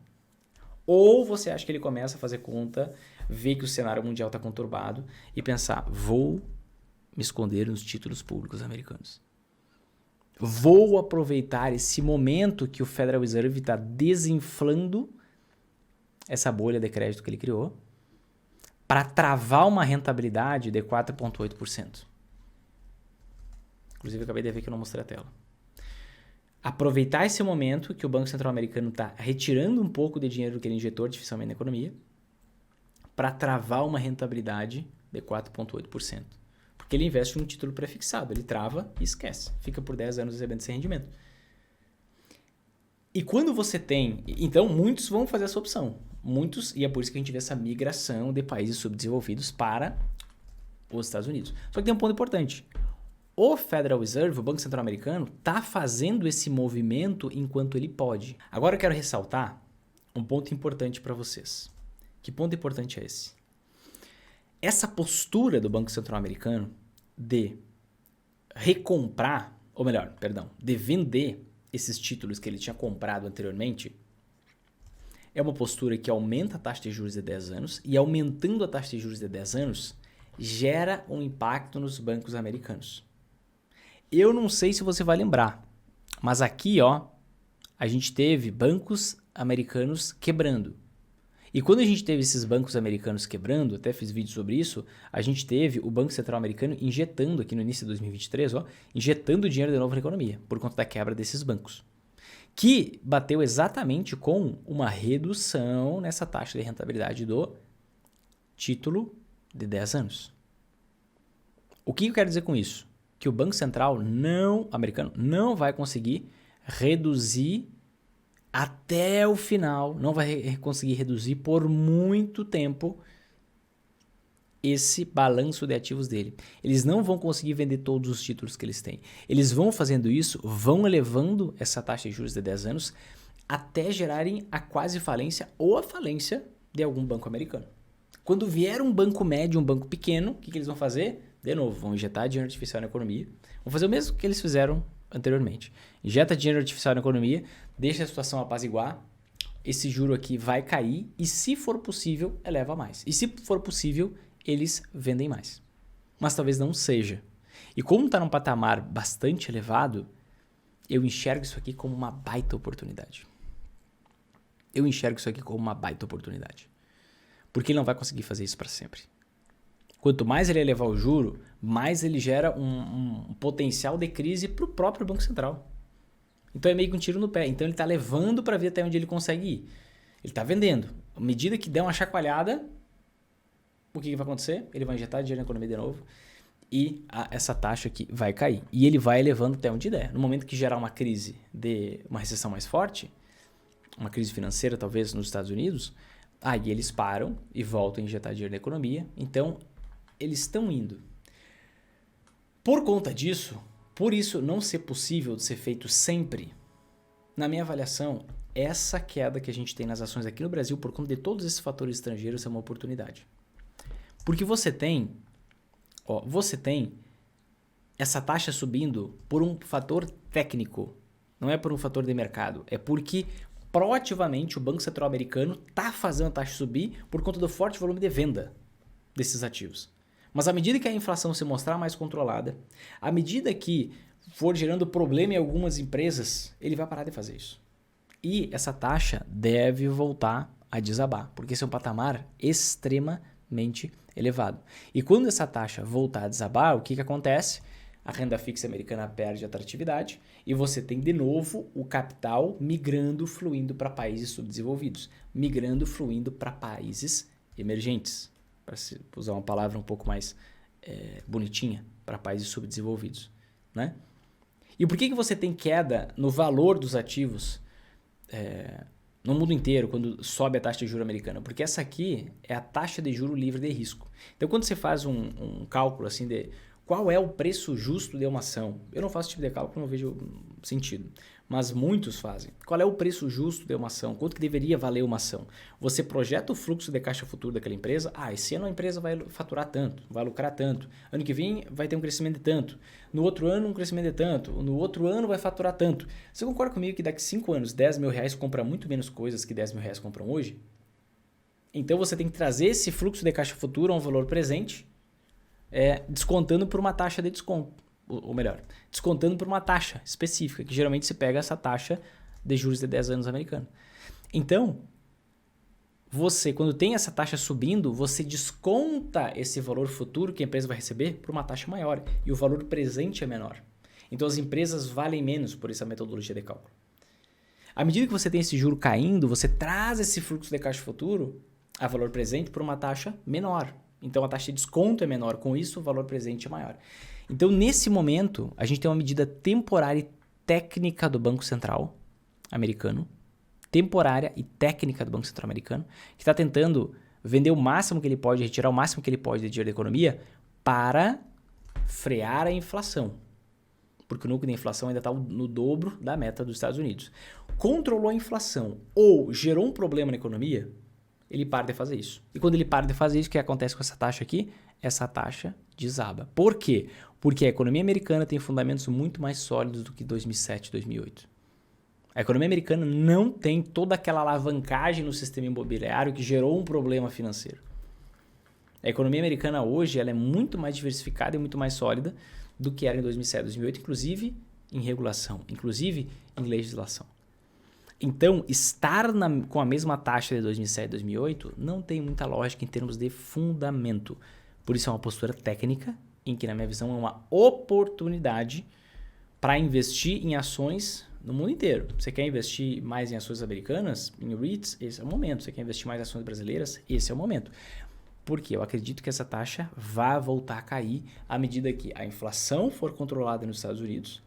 Ou você acha que ele começa a fazer conta, ver que o cenário mundial está conturbado e pensar, vou me esconder nos títulos públicos americanos. Vou aproveitar esse momento que o Federal Reserve está desinflando essa bolha de crédito que ele criou para travar uma rentabilidade de 4,8%. Inclusive, eu acabei de ver que eu não mostrei a tela. Aproveitar esse momento que o Banco Central Americano está retirando um pouco de dinheiro que ele injetou artificialmente na economia para travar uma rentabilidade de 4,8%. Porque ele investe num título prefixado, ele trava e esquece. Fica por 10 anos recebendo esse rendimento. E quando você tem... Então, muitos vão fazer essa opção. Muitos, e é por isso que a gente vê essa migração de países subdesenvolvidos para os Estados Unidos. Só que tem um ponto importante. O Federal Reserve, o Banco Central Americano, está fazendo esse movimento enquanto ele pode. Agora eu quero ressaltar um ponto importante para vocês. Que ponto importante é esse? Essa postura do Banco Central Americano de recomprar, ou melhor, perdão, de vender esses títulos que ele tinha comprado anteriormente, é uma postura que aumenta a taxa de juros de 10 anos e aumentando a taxa de juros de 10 anos, gera um impacto nos bancos americanos. Eu não sei se você vai lembrar, mas aqui a gente teve bancos americanos quebrando. E quando a gente teve esses bancos americanos quebrando, até fiz vídeo sobre isso, a gente teve o Banco Central Americano injetando aqui no início de 2023, injetando dinheiro de novo na economia, por conta da quebra desses bancos. Que bateu exatamente com uma redução nessa taxa de rentabilidade do título de 10 anos. O que eu quero dizer com isso? Que o Banco Central americano não vai conseguir reduzir até o final, não vai conseguir reduzir por muito tempo esse balanço de ativos dele. Eles não vão conseguir vender todos os títulos que eles têm. Eles vão fazendo isso, vão elevando essa taxa de juros de 10 anos até gerarem a quase falência ou a falência de algum banco americano. Quando vier um banco médio, um banco pequeno, o que eles vão fazer? De novo, vão injetar dinheiro artificial na economia. Vão fazer o mesmo que eles fizeram anteriormente. Injeta dinheiro artificial na economia, deixa a situação apaziguar, esse juro aqui vai cair e, se for possível, eleva mais. E se for possível, eles vendem mais. Mas talvez não seja. E como está num patamar bastante elevado, eu enxergo isso aqui como uma baita oportunidade. Porque ele não vai conseguir fazer isso para sempre. Quanto mais ele elevar o juro, mais ele gera um potencial de crise para o próprio Banco Central. Então é meio que um tiro no pé. Então ele está levando para ver até onde ele consegue ir. Ele está vendendo. À medida que der uma chacoalhada, o que vai acontecer? Ele vai injetar dinheiro na economia de novo e essa taxa aqui vai cair. E ele vai elevando até onde der. No momento que gerar uma crise, de uma recessão mais forte, uma crise financeira talvez nos Estados Unidos, aí eles param e voltam a injetar dinheiro na economia. Então eles estão indo. Por conta disso, por isso não ser possível de ser feito sempre, na minha avaliação, essa queda que a gente tem nas ações aqui no Brasil, por conta de todos esses fatores estrangeiros, é uma oportunidade. Porque você tem essa taxa subindo por um fator técnico, não é por um fator de mercado, é porque proativamente o Banco Central americano está fazendo a taxa subir por conta do forte volume de venda desses ativos. Mas à medida que a inflação se mostrar mais controlada, à medida que for gerando problema em algumas empresas, ele vai parar de fazer isso. E essa taxa deve voltar a desabar, porque esse é um patamar extremamente elevado. E quando essa taxa voltar a desabar, o que acontece? A renda fixa americana perde atratividade e você tem de novo o capital migrando, fluindo para países subdesenvolvidos, migrando, fluindo para países emergentes, para usar uma palavra um pouco mais bonitinha, para países subdesenvolvidos, né? E por que você tem queda no valor dos ativos no mundo inteiro quando sobe a taxa de juros americana? Porque essa aqui é a taxa de juro livre de risco. Então, quando você faz um cálculo assim de qual é o preço justo de uma ação, eu não faço esse tipo de cálculo, não vejo sentido, mas muitos fazem. Qual é o preço justo de uma ação? Quanto que deveria valer uma ação? Você projeta o fluxo de caixa futuro daquela empresa. Esse ano a empresa vai faturar tanto, vai lucrar tanto. Ano que vem vai ter um crescimento de tanto. No outro ano um crescimento de tanto. No outro ano vai faturar tanto. Você concorda comigo que daqui a 5 anos 10 mil reais compra muito menos coisas que 10 mil reais compram hoje? Então você tem que trazer esse fluxo de caixa futuro a um valor presente, descontando por uma taxa de desconto. Ou melhor, descontando por uma taxa específica, que geralmente se pega essa taxa de juros de 10 anos americana. Então, você, quando tem essa taxa subindo, você desconta esse valor futuro que a empresa vai receber por uma taxa maior e o valor presente é menor. Então as empresas valem menos por essa metodologia de cálculo. À medida que você tem esse juro caindo, você traz esse fluxo de caixa futuro a valor presente por uma taxa menor. Então a taxa de desconto é menor, com isso o valor presente é maior. Então nesse momento, a gente tem uma medida temporária e técnica do Banco Central americano, temporária e técnica do Banco Central americano, que está tentando vender o máximo que ele pode, retirar o máximo que ele pode de dinheiro da economia para frear a inflação. Porque o núcleo da inflação ainda está no dobro da meta dos Estados Unidos. Controlou a inflação ou gerou um problema na economia, ele para de fazer isso. E quando ele para de fazer isso, o que acontece com essa taxa aqui? Essa taxa desaba. Por quê? Porque a economia americana tem fundamentos muito mais sólidos do que 2007 e 2008. A economia americana não tem toda aquela alavancagem no sistema imobiliário que gerou um problema financeiro. A economia americana hoje ela é muito mais diversificada e muito mais sólida do que era em 2007 e 2008, inclusive em regulação, inclusive em legislação. Então, estar com a mesma taxa de 2007 e 2008 não tem muita lógica em termos de fundamento. Por isso é uma postura técnica, em que na minha visão é uma oportunidade para investir em ações no mundo inteiro. Você quer investir mais em ações americanas, em REITs? Esse é o momento. Você quer investir mais em ações brasileiras? Esse é o momento. Porque eu acredito que essa taxa vai voltar a cair à medida que a inflação for controlada nos Estados Unidos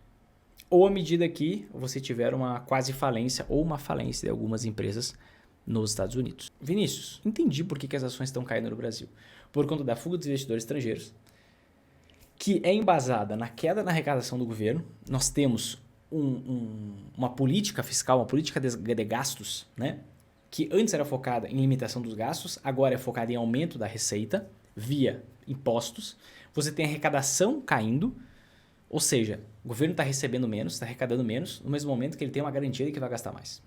ou à medida que você tiver uma quase falência ou uma falência de algumas empresas nos Estados Unidos. Vinícius, entendi por que as ações estão caindo no Brasil. Por conta da fuga dos investidores estrangeiros, que é embasada na queda na arrecadação do governo. Nós temos uma política fiscal, uma política de gastos, né? Que antes era focada em limitação dos gastos, agora é focada em aumento da receita via impostos. Você tem a arrecadação caindo, ou seja, o governo está recebendo menos, está arrecadando menos, no mesmo momento que ele tem uma garantia de que vai gastar mais.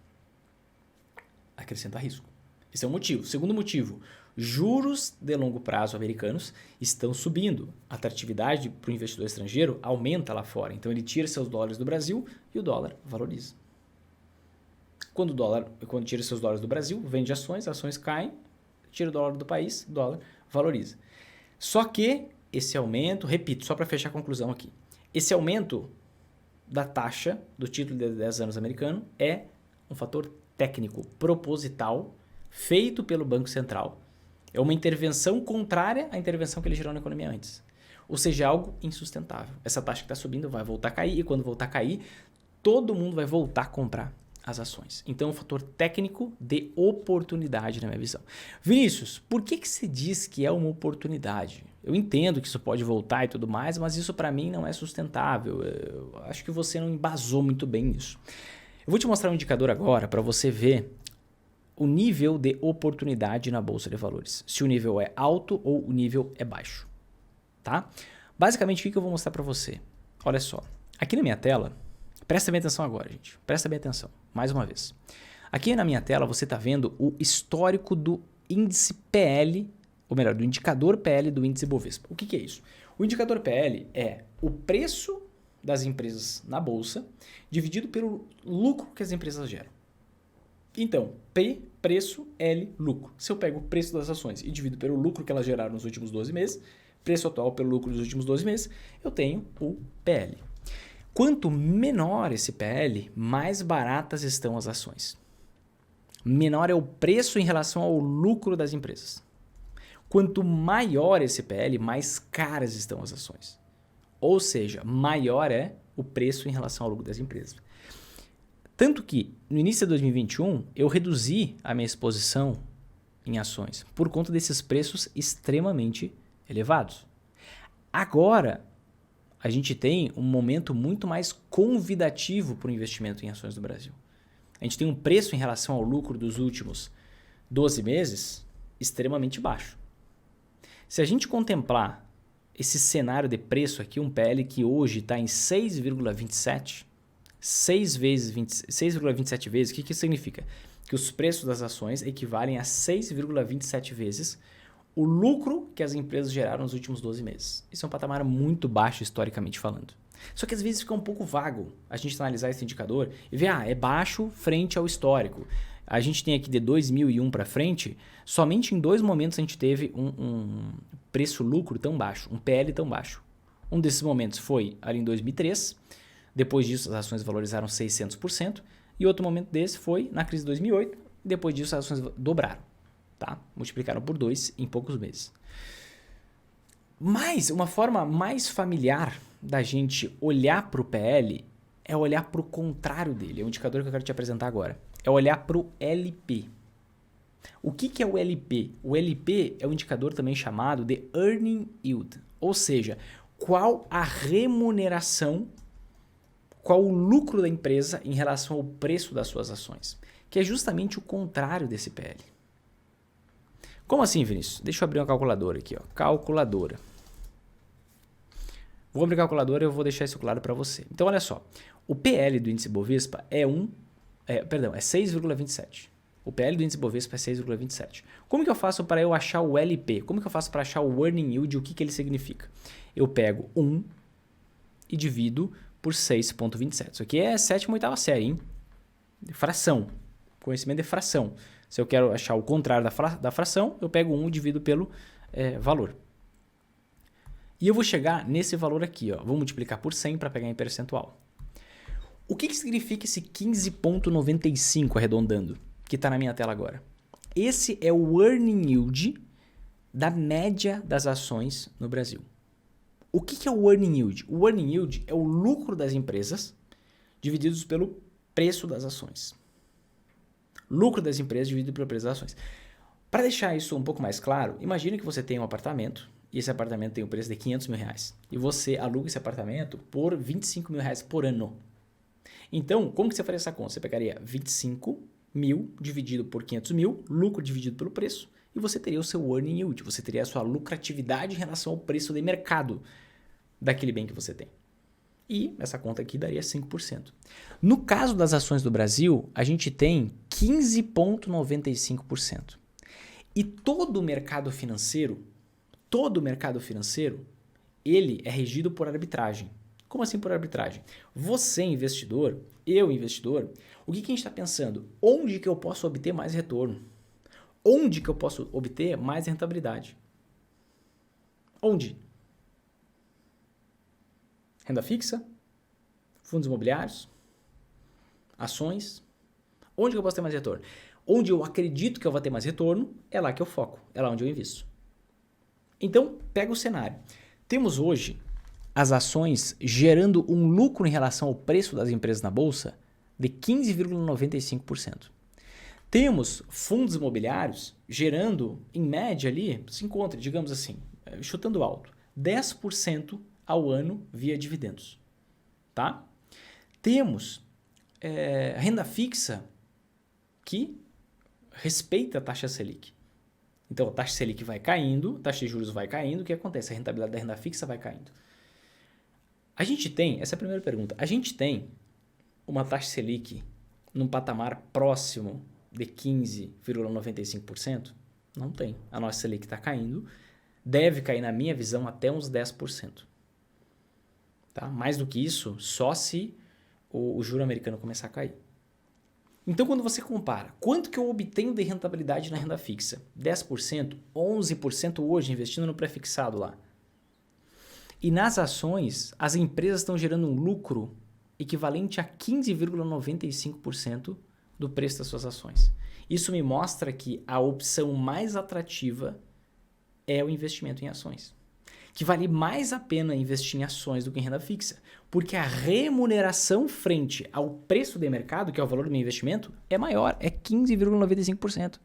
Acrescenta risco. Esse é um motivo. Segundo motivo, juros de longo prazo americanos estão subindo. A atratividade para o investidor estrangeiro aumenta lá fora. Então ele tira seus dólares do Brasil e o dólar valoriza. Quando tira seus dólares do Brasil, vende ações, ações caem, tira o dólar do país, o dólar valoriza. Só que esse aumento, repito, só para fechar a conclusão aqui, esse aumento da taxa do título de 10 anos americano é um fator técnico, proposital, feito pelo Banco Central. É uma intervenção contrária à intervenção que ele gerou na economia antes. Ou seja, algo insustentável. Essa taxa que está subindo vai voltar a cair e quando voltar a cair, todo mundo vai voltar a comprar as ações. Então, é um fator técnico de oportunidade na minha visão. Vinícius, por que você diz que é uma oportunidade? Eu entendo que isso pode voltar e tudo mais, mas isso para mim não é sustentável. Eu acho que você não embasou muito bem nisso. Eu vou te mostrar um indicador agora para você ver o nível de oportunidade na Bolsa de Valores. Se o nível é alto ou o nível é baixo. Tá? Basicamente, o que eu vou mostrar para você? Olha só. Aqui na minha tela, presta bem atenção agora, gente. Presta bem atenção. Mais uma vez. Aqui na minha tela, você está vendo o histórico do índice PL, ou melhor, do indicador PL do índice Bovespa. O que é isso? O indicador PL é o preço das empresas na Bolsa dividido pelo lucro que as empresas geram. Então, P, preço, L, lucro. Se eu pego o preço das ações e divido pelo lucro que elas geraram nos últimos 12 meses, preço atual pelo lucro dos últimos 12 meses, eu tenho o PL. Quanto menor esse PL, mais baratas estão as ações. Menor é o preço em relação ao lucro das empresas. Quanto maior esse PL, mais caras estão as ações. Ou seja, maior é o preço em relação ao lucro das empresas. Tanto que, no início de 2021, eu reduzi a minha exposição em ações por conta desses preços extremamente elevados. Agora, a gente tem um momento muito mais convidativo para o investimento em ações do Brasil. A gente tem um preço em relação ao lucro dos últimos 12 meses extremamente baixo. Se a gente contemplar esse cenário de preço aqui, um PL que hoje está em 6,27, 6,27 vezes, o que isso significa? Que os preços das ações equivalem a 6,27 vezes o lucro que as empresas geraram nos últimos 12 meses. Isso é um patamar muito baixo historicamente falando. Só que às vezes fica um pouco vago a gente analisar esse indicador e ver, é baixo frente ao histórico. a gente tem aqui de 2001 para frente, somente em 2 momentos a gente teve um preço-lucro tão baixo, um PL tão baixo. Um desses momentos foi ali em 2003, depois disso as ações valorizaram 600%, e outro momento desse foi na crise de 2008, depois disso as ações dobraram, tá? Multiplicaram por 2 em poucos meses. Mas uma forma mais familiar da gente olhar para o PL é olhar para o contrário dele, é o indicador que eu quero te apresentar agora. É olhar para o LP. O que é o LP? O LP é um indicador também chamado de Earning Yield, ou seja, qual a remuneração, qual o lucro da empresa em relação ao preço das suas ações, que é justamente o contrário desse PL. Como assim, Vinícius? Deixa eu abrir uma calculadora aqui, ó. Calculadora. Vou abrir a calculadora e eu vou deixar isso claro para você. Então, olha só. O PL do índice Bovespa é 6,27. O PL do índice Bovespa é 6,27. Como que eu faço para eu achar o LP? Como que eu faço para achar o Earning Yield? O que ele significa? Eu pego 1 e divido por 6,27. Isso aqui é 7ª, 8ª série, hein? Fração. Conhecimento de fração. Se eu quero achar o contrário da fração, eu pego 1 e divido pelo valor. E eu vou chegar nesse valor aqui, ó. Vou multiplicar por 100 para pegar em percentual. O que significa esse 15,95 arredondando, que está na minha tela agora? Esse é o Earning Yield da média das ações no Brasil. O que é o Earning Yield? O Earning Yield é o lucro das empresas divididos pelo preço das ações. Lucro das empresas dividido pelo preço das ações. Para deixar isso um pouco mais claro, imagine que você tem um apartamento e esse apartamento tem um preço de R$500 mil e você aluga esse apartamento por R$25 mil por ano. Então, como que você faria essa conta? Você pegaria 25 mil dividido por 500 mil, lucro dividido pelo preço, e você teria o seu Earning Yield, você teria a sua lucratividade em relação ao preço de mercado daquele bem que você tem. E essa conta aqui daria 5%. No caso das ações do Brasil, a gente tem 15,95%. E todo o mercado financeiro, ele é regido por arbitragem. Como assim por arbitragem? Você, investidor, eu, investidor, o que a gente está pensando? Onde que eu posso obter mais retorno? Onde que eu posso obter mais rentabilidade? Onde? Renda fixa? Fundos imobiliários? Ações? Onde que eu posso ter mais retorno? Onde eu acredito que eu vou ter mais retorno, é lá que eu foco, é lá onde eu invisto. Então, pega o cenário. Temos hoje as ações gerando um lucro em relação ao preço das empresas na bolsa de 15,95%. Temos fundos imobiliários gerando, em média ali, se encontra, digamos assim, chutando alto, 10% ao ano via dividendos. Tá? Temos renda fixa que respeita a taxa Selic. Então, a taxa Selic vai caindo, a taxa de juros vai caindo, o que acontece? A rentabilidade da renda fixa vai caindo. A gente tem, essa é a primeira pergunta, a gente tem uma taxa Selic num patamar próximo de 15,95%? Não tem. A nossa Selic está caindo, deve cair, na minha visão, até uns 10%. Tá? Mais do que isso, só se o juro americano começar a cair. Então, quando você compara, quanto que eu obtenho de rentabilidade na renda fixa? 10%, 11% hoje investindo no pré-fixado lá. E nas ações, as empresas estão gerando um lucro equivalente a 15,95% do preço das suas ações. Isso me mostra que a opção mais atrativa é o investimento em ações. Que vale mais a pena investir em ações do que em renda fixa, porque a remuneração frente ao preço de mercado, que é o valor do meu investimento, é maior, é 15,95%.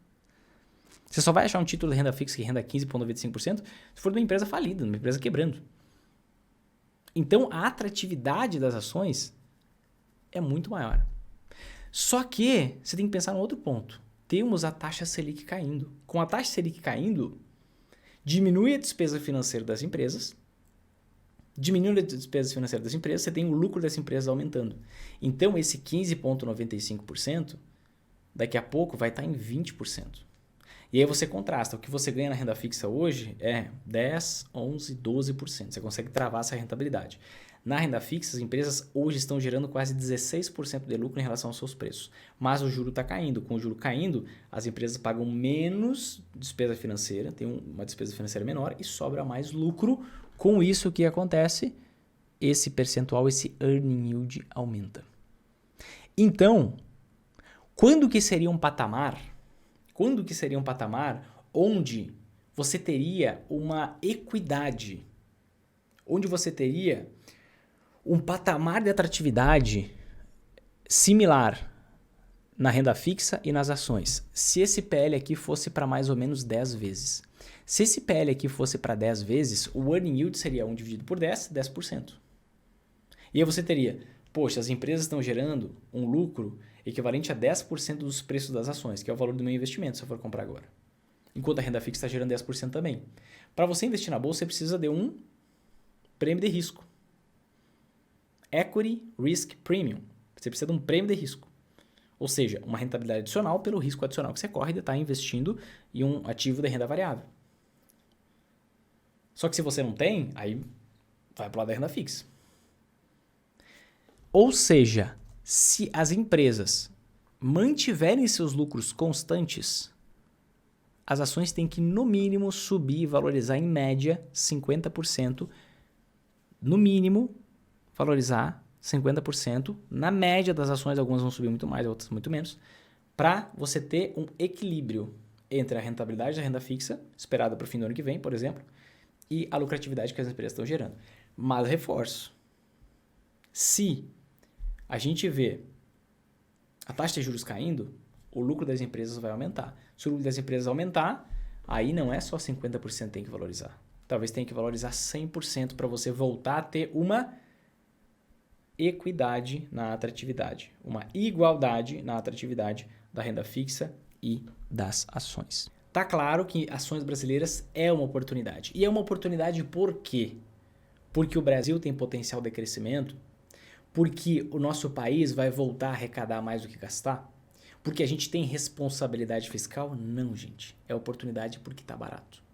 Você só vai achar um título de renda fixa que renda 15,95% se for de uma empresa falida, de uma empresa quebrando. Então, a atratividade das ações é muito maior. Só que você tem que pensar num outro ponto. Temos a taxa Selic caindo. Com a taxa Selic caindo, diminui a despesa financeira das empresas. Diminuindo a despesa financeira das empresas, você tem o lucro das empresas aumentando. Então, esse 15,95%, daqui a pouco vai estar em 20%. E aí você contrasta. O que você ganha na renda fixa hoje é 10, 11, 12%. Você consegue travar essa rentabilidade. Na renda fixa, as empresas hoje estão gerando quase 16% de lucro em relação aos seus preços. Mas o juro está caindo. Com o juro caindo, as empresas pagam menos despesa financeira, tem uma despesa financeira menor e sobra mais lucro. Com isso, o que acontece? Esse percentual, esse earning yield aumenta. Então, quando que seria um patamar? Quando que seria um patamar onde você teria uma equidade? Onde você teria um patamar de atratividade similar na renda fixa e nas ações. Se esse PL aqui fosse para mais ou menos 10 vezes. Se esse PL aqui fosse para 10 vezes, o earning yield seria 1 dividido por 10, 10%. E aí você teria, poxa, as empresas estão gerando um lucro equivalente a 10% dos preços das ações, que é o valor do meu investimento se eu for comprar agora. Enquanto a renda fixa está gerando 10% também. Para você investir na bolsa, você precisa de um prêmio de risco. Equity Risk Premium. Você precisa de um prêmio de risco. Ou seja, uma rentabilidade adicional pelo risco adicional que você corre de estar investindo em um ativo de renda variável. Só que se você não tem, aí vai para o lado da renda fixa. Ou seja, se as empresas mantiverem seus lucros constantes, as ações têm que, no mínimo, subir e valorizar em média 50%. No mínimo, valorizar 50%. Na média das ações, algumas vão subir muito mais, outras muito menos, para você ter um equilíbrio entre a rentabilidade da renda fixa, esperada para o fim do ano que vem, por exemplo, e a lucratividade que as empresas estão gerando. Mas reforço, se a gente vê a taxa de juros caindo, o lucro das empresas vai aumentar. Se o lucro das empresas aumentar, aí não é só 50% que tem que valorizar. Talvez tenha que valorizar 100% para você voltar a ter uma equidade na atratividade, uma igualdade na atratividade da renda fixa e das ações. Tá claro que ações brasileiras é uma oportunidade. E é uma oportunidade por quê? Porque o Brasil tem potencial de crescimento, porque o nosso país vai voltar a arrecadar mais do que gastar, porque a gente tem responsabilidade fiscal? Não, gente. É oportunidade porque tá barato.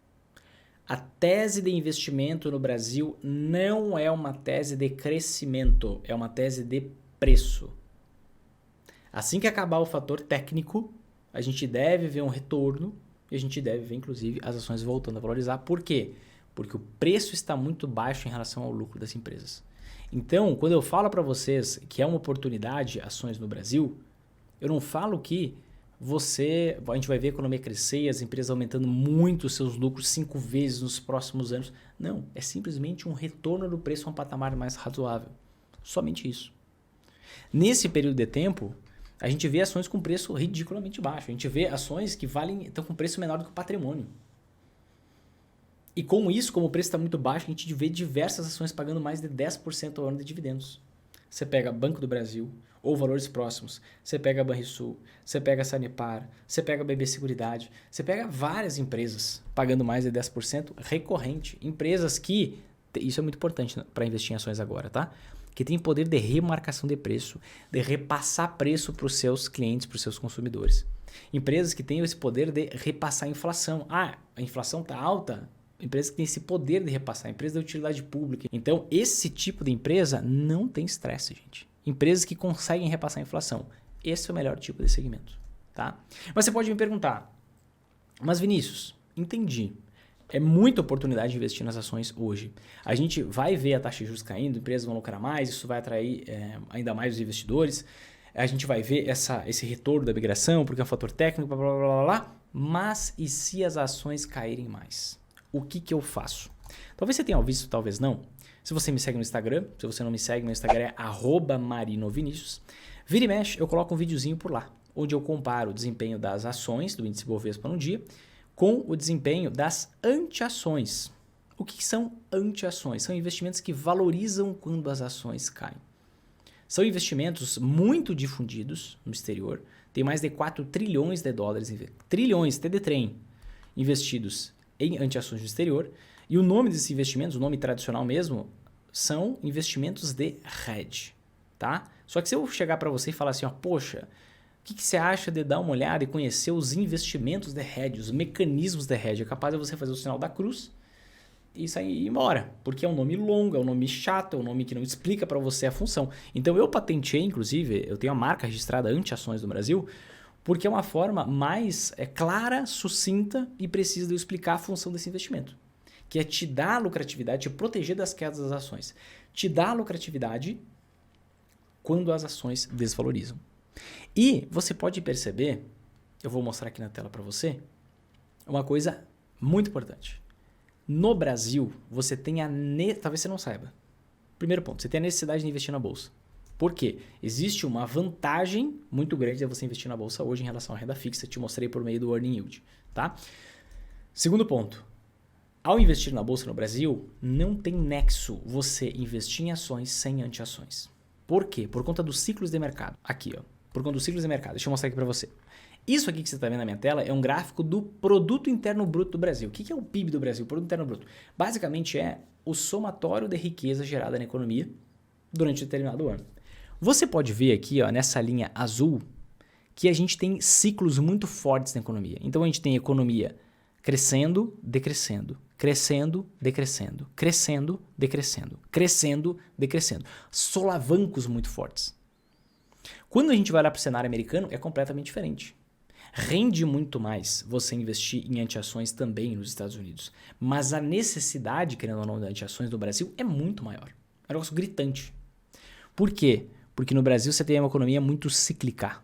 A tese de investimento no Brasil não é uma tese de crescimento, é uma tese de preço. Assim que acabar o fator técnico, a gente deve ver um retorno e a gente deve ver, inclusive, as ações voltando a valorizar. Por quê? Porque o preço está muito baixo em relação ao lucro das empresas. Então, quando eu falo para vocês que é uma oportunidade ações no Brasil, eu não falo que a gente vai ver a economia crescer e as empresas aumentando muito os seus lucros 5 vezes nos próximos anos. Não, é simplesmente um retorno do preço a um patamar mais razoável. Somente isso. Nesse período de tempo, a gente vê ações com preço ridiculamente baixo. A gente vê ações que estão com preço menor do que o patrimônio. E com isso, como o preço está muito baixo, a gente vê diversas ações pagando mais de 10% ao ano de dividendos. Você pega Banco do Brasil ou valores próximos, você pega a Banrisul, você pega a Sanepar, você pega a BB Seguridade, você pega várias empresas pagando mais de 10% recorrente. Empresas que, isso é muito importante para investir em ações agora, tá? Que tem poder de remarcação de preço, de repassar preço para os seus clientes, para os seus consumidores. Empresas que têm esse poder de repassar a inflação. Ah, a inflação está alta? Empresas que têm esse poder de repassar, empresas de utilidade pública. Então, esse tipo de empresa não tem estresse, gente. Empresas que conseguem repassar a inflação. Esse é o melhor tipo de segmento, tá? Mas você pode me perguntar, mas Vinícius, entendi. É muita oportunidade de investir nas ações hoje. A gente vai ver a taxa de juros caindo, empresas vão lucrar mais, isso vai atrair ainda mais os investidores. A gente vai ver esse retorno da migração, porque é um fator técnico, blá, blá, blá, blá, blá. Mas e se as ações caírem mais? O que eu faço? Talvez você tenha visto, talvez não. Se você me segue no Instagram, se você não me segue, meu Instagram é @marinovinicius. Vira e mexe, eu coloco um videozinho por lá, onde eu comparo o desempenho das ações do índice Bovespa no dia com o desempenho das anti-ações. O que são anti-ações? São investimentos que valorizam quando as ações caem. São investimentos muito difundidos no exterior. Tem mais de 4 trilhões de dólares, trilhões, T de trem, investidos em anti-ações no exterior. E o nome desses investimentos, o nome tradicional mesmo, são investimentos de hedge, tá? Só que se eu chegar para você e falar assim, ó, poxa, o que você acha de dar uma olhada e conhecer os investimentos de hedge, os mecanismos de hedge? É capaz de você fazer o sinal da cruz e sair embora, porque é um nome longo, é um nome chato, é um nome que não explica para você a função. Então eu patenteei, inclusive, eu tenho a marca registrada Anti-Ações do Brasil, porque é uma forma mais clara, sucinta e precisa de eu explicar a função desse investimento, que é te dar lucratividade, te proteger das quedas das ações, te dar lucratividade quando as ações desvalorizam. E você pode perceber, eu vou mostrar aqui na tela para você, uma coisa muito importante. No Brasil, você tem talvez você não saiba. Primeiro ponto, você tem a necessidade de investir na bolsa. Por quê? Existe uma vantagem muito grande de você investir na bolsa hoje em relação à renda fixa. Te mostrei por meio do earning yield, tá? Segundo ponto, ao investir na bolsa no Brasil, não tem nexo você investir em ações sem anti-ações. Por quê? Por conta dos ciclos de mercado. Aqui, ó. Por conta dos ciclos de mercado. Deixa eu mostrar aqui para você. Isso aqui que você está vendo na minha tela é um gráfico do Produto Interno Bruto do Brasil. O que é o PIB do Brasil? Produto Interno Bruto. Basicamente é o somatório de riqueza gerada na economia durante um determinado ano. Você pode ver aqui, ó, nessa linha azul, que a gente tem ciclos muito fortes na economia. Então a gente tem economia crescendo, decrescendo, crescendo, decrescendo, crescendo, decrescendo, crescendo, decrescendo. Solavancos muito fortes. Quando a gente vai olhar para o cenário americano, é completamente diferente. Rende muito mais você investir em anti-ações também nos Estados Unidos. Mas a necessidade, querendo ou não, de anti-ações no Brasil é muito maior. É um negócio gritante. Por quê? Porque no Brasil você tem uma economia muito cíclica.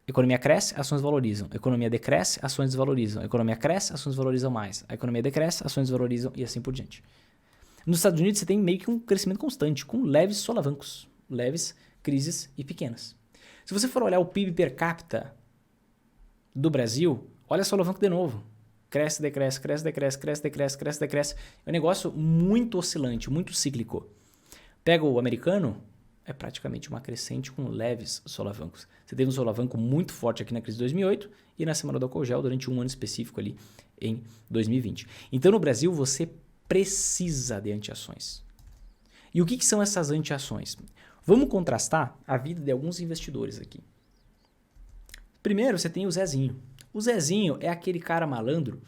Economia cresce, ações valorizam. Economia decresce, ações desvalorizam. Economia cresce, ações valorizam mais. A economia decresce, ações desvalorizam e assim por diante. Nos Estados Unidos você tem meio que um crescimento constante, com leves solavancos, leves crises e pequenas. Se você for olhar o PIB per capita do Brasil, olha só o alavanco de novo. Cresce, decresce, cresce, decresce, cresce, decresce, cresce, decresce. É um negócio muito oscilante, muito cíclico. Pega o americano, é praticamente uma crescente com leves solavancos. Você teve um solavanco muito forte aqui na crise de 2008 e na semana do álcool gel durante um ano específico ali em 2020. Então no Brasil você precisa de anti-ações. E o que são essas anti-ações? Vamos contrastar a vida de alguns investidores aqui. Primeiro, você tem o Zezinho. O Zezinho é aquele cara malandro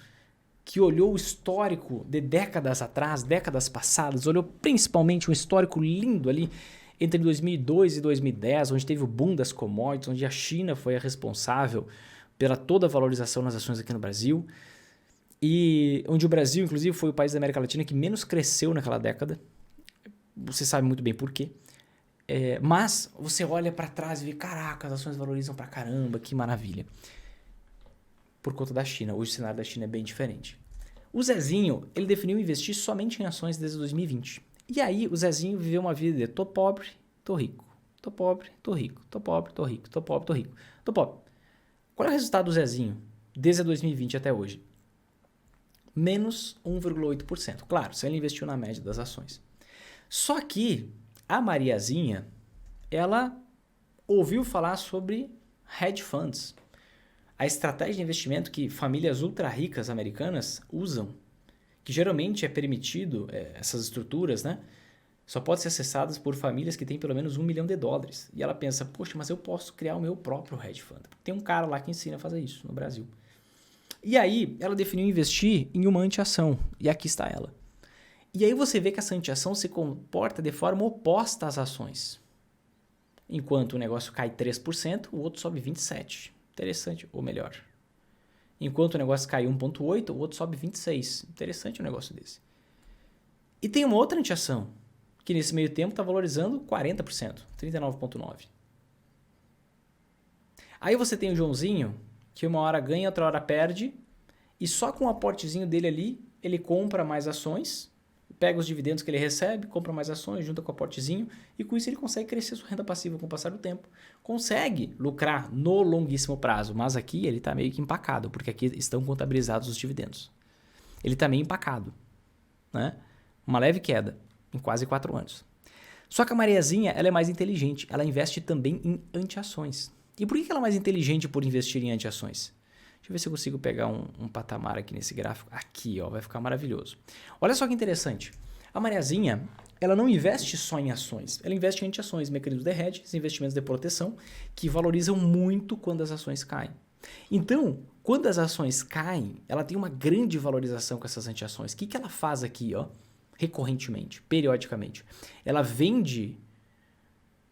que olhou o histórico de décadas atrás, décadas passadas, olhou principalmente um histórico lindo ali entre 2002 e 2010, onde teve o boom das commodities, onde a China foi a responsável pela toda a valorização nas ações aqui no Brasil, e onde o Brasil, inclusive, foi o país da América Latina que menos cresceu naquela década. Você sabe muito bem por quê. Mas você olha para trás e vê, caraca, as ações valorizam pra caramba, que maravilha. Por conta da China. Hoje o cenário da China é bem diferente. O Zezinho, ele definiu investir somente em ações desde 2020. E aí o Zezinho viveu uma vida de tô pobre, tô rico. Tô pobre, tô rico. Tô pobre, tô rico. Tô pobre, tô rico. Tô pobre. Qual é o resultado do Zezinho desde 2020 até hoje? Menos 1,8%. Claro, se ele investiu na média das ações. Só que a Mariazinha, ela ouviu falar sobre hedge funds, a estratégia de investimento que famílias ultra ricas americanas usam, que geralmente é permitido, essas estruturas, né? Só pode ser acessadas por famílias que têm pelo menos $1 milhão. E ela pensa, poxa, mas eu posso criar o meu próprio hedge fund. Tem um cara lá que ensina a fazer isso no Brasil. E aí ela definiu investir em uma anti-ação, e aqui está ela. E aí você vê que essa anti-ação se comporta de forma oposta às ações. Enquanto o negócio cai 3%, o outro sobe 27%. Interessante, ou melhor. Enquanto o negócio cai 1,8%, o outro sobe 26%. Interessante um negócio desse. E tem uma outra anti-ação, que nesse meio tempo está valorizando 40%, 39,9%. Aí você tem o Joãozinho, que uma hora ganha, outra hora perde, e só com o aportezinho dele ali, ele compra mais ações, pega os dividendos que ele recebe, compra mais ações, junta com o aportezinho, e com isso ele consegue crescer sua renda passiva com o passar do tempo. Consegue lucrar no longuíssimo prazo, mas aqui ele está meio que empacado, porque aqui estão contabilizados os dividendos. Ele está meio empacado, né? Uma leve queda em quase 4 anos. Só que a Mariazinha, ela é mais inteligente, ela investe também em anti-ações. E por que ela é mais inteligente por investir em anti-ações? Deixa eu ver se eu consigo pegar um patamar aqui nesse gráfico. Aqui, ó, vai ficar maravilhoso. Olha só que interessante. A Mariazinha, ela não investe só em ações. Ela investe em anti-ações, mecanismos de hedge, investimentos de proteção, que valorizam muito quando as ações caem. Então, quando as ações caem, ela tem uma grande valorização com essas anti-ações. O que ela faz aqui, ó, recorrentemente, periodicamente? Ela vende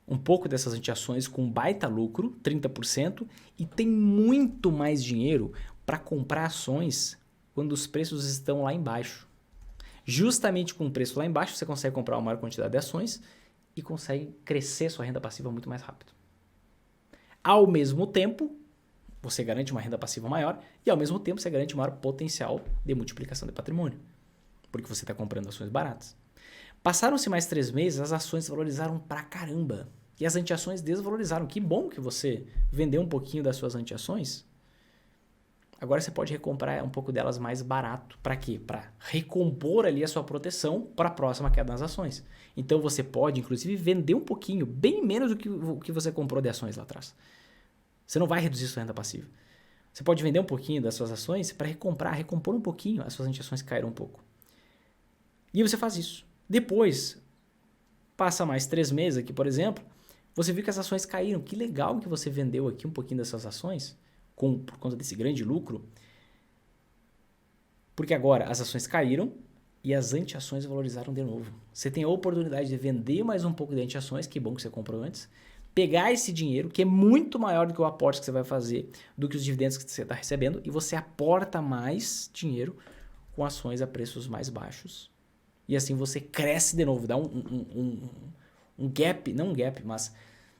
um pouco dessas anti-ações com baita lucro, 30%, e tem muito mais dinheiro para comprar ações quando os preços estão lá embaixo. Justamente com o preço lá embaixo, você consegue comprar uma maior quantidade de ações e consegue crescer sua renda passiva muito mais rápido. Ao mesmo tempo, você garante uma renda passiva maior e ao mesmo tempo você garante maior potencial de multiplicação de patrimônio, porque você está comprando ações baratas. Passaram-se mais 3 meses, as ações valorizaram pra caramba e as anti-ações desvalorizaram. Que bom que você vendeu um pouquinho das suas anti-ações. Agora você pode recomprar um pouco delas mais barato. Para quê? Para recompor ali a sua proteção para a próxima queda nas ações. Então você pode, inclusive, vender um pouquinho, bem menos do que você comprou de ações lá atrás. Você não vai reduzir sua renda passiva. Você pode vender um pouquinho das suas ações para recompor um pouquinho, as suas anti-ações caíram um pouco. E você faz isso. Depois, passa mais 3 meses aqui, por exemplo, você viu que as ações caíram. Que legal que você vendeu aqui um pouquinho dessas ações por conta desse grande lucro. Porque agora as ações caíram e as anti-ações valorizaram de novo. Você tem a oportunidade de vender mais um pouco de anti-ações, que bom que você comprou antes, pegar esse dinheiro, que é muito maior do que o aporte que você vai fazer, do que os dividendos que você está recebendo, e você aporta mais dinheiro com ações a preços mais baixos. E assim você cresce de novo, dá um gap, não um gap, mas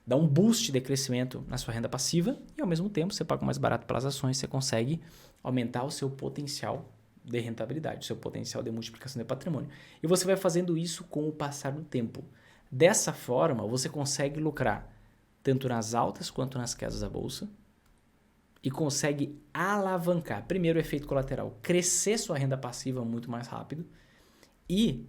dá um boost de crescimento na sua renda passiva e ao mesmo tempo você paga mais barato pelas ações, você consegue aumentar o seu potencial de rentabilidade, o seu potencial de multiplicação de patrimônio. E você vai fazendo isso com o passar do tempo. Dessa forma, você consegue lucrar tanto nas altas quanto nas quedas da bolsa e consegue alavancar, primeiro o efeito colateral, crescer sua renda passiva muito mais rápido e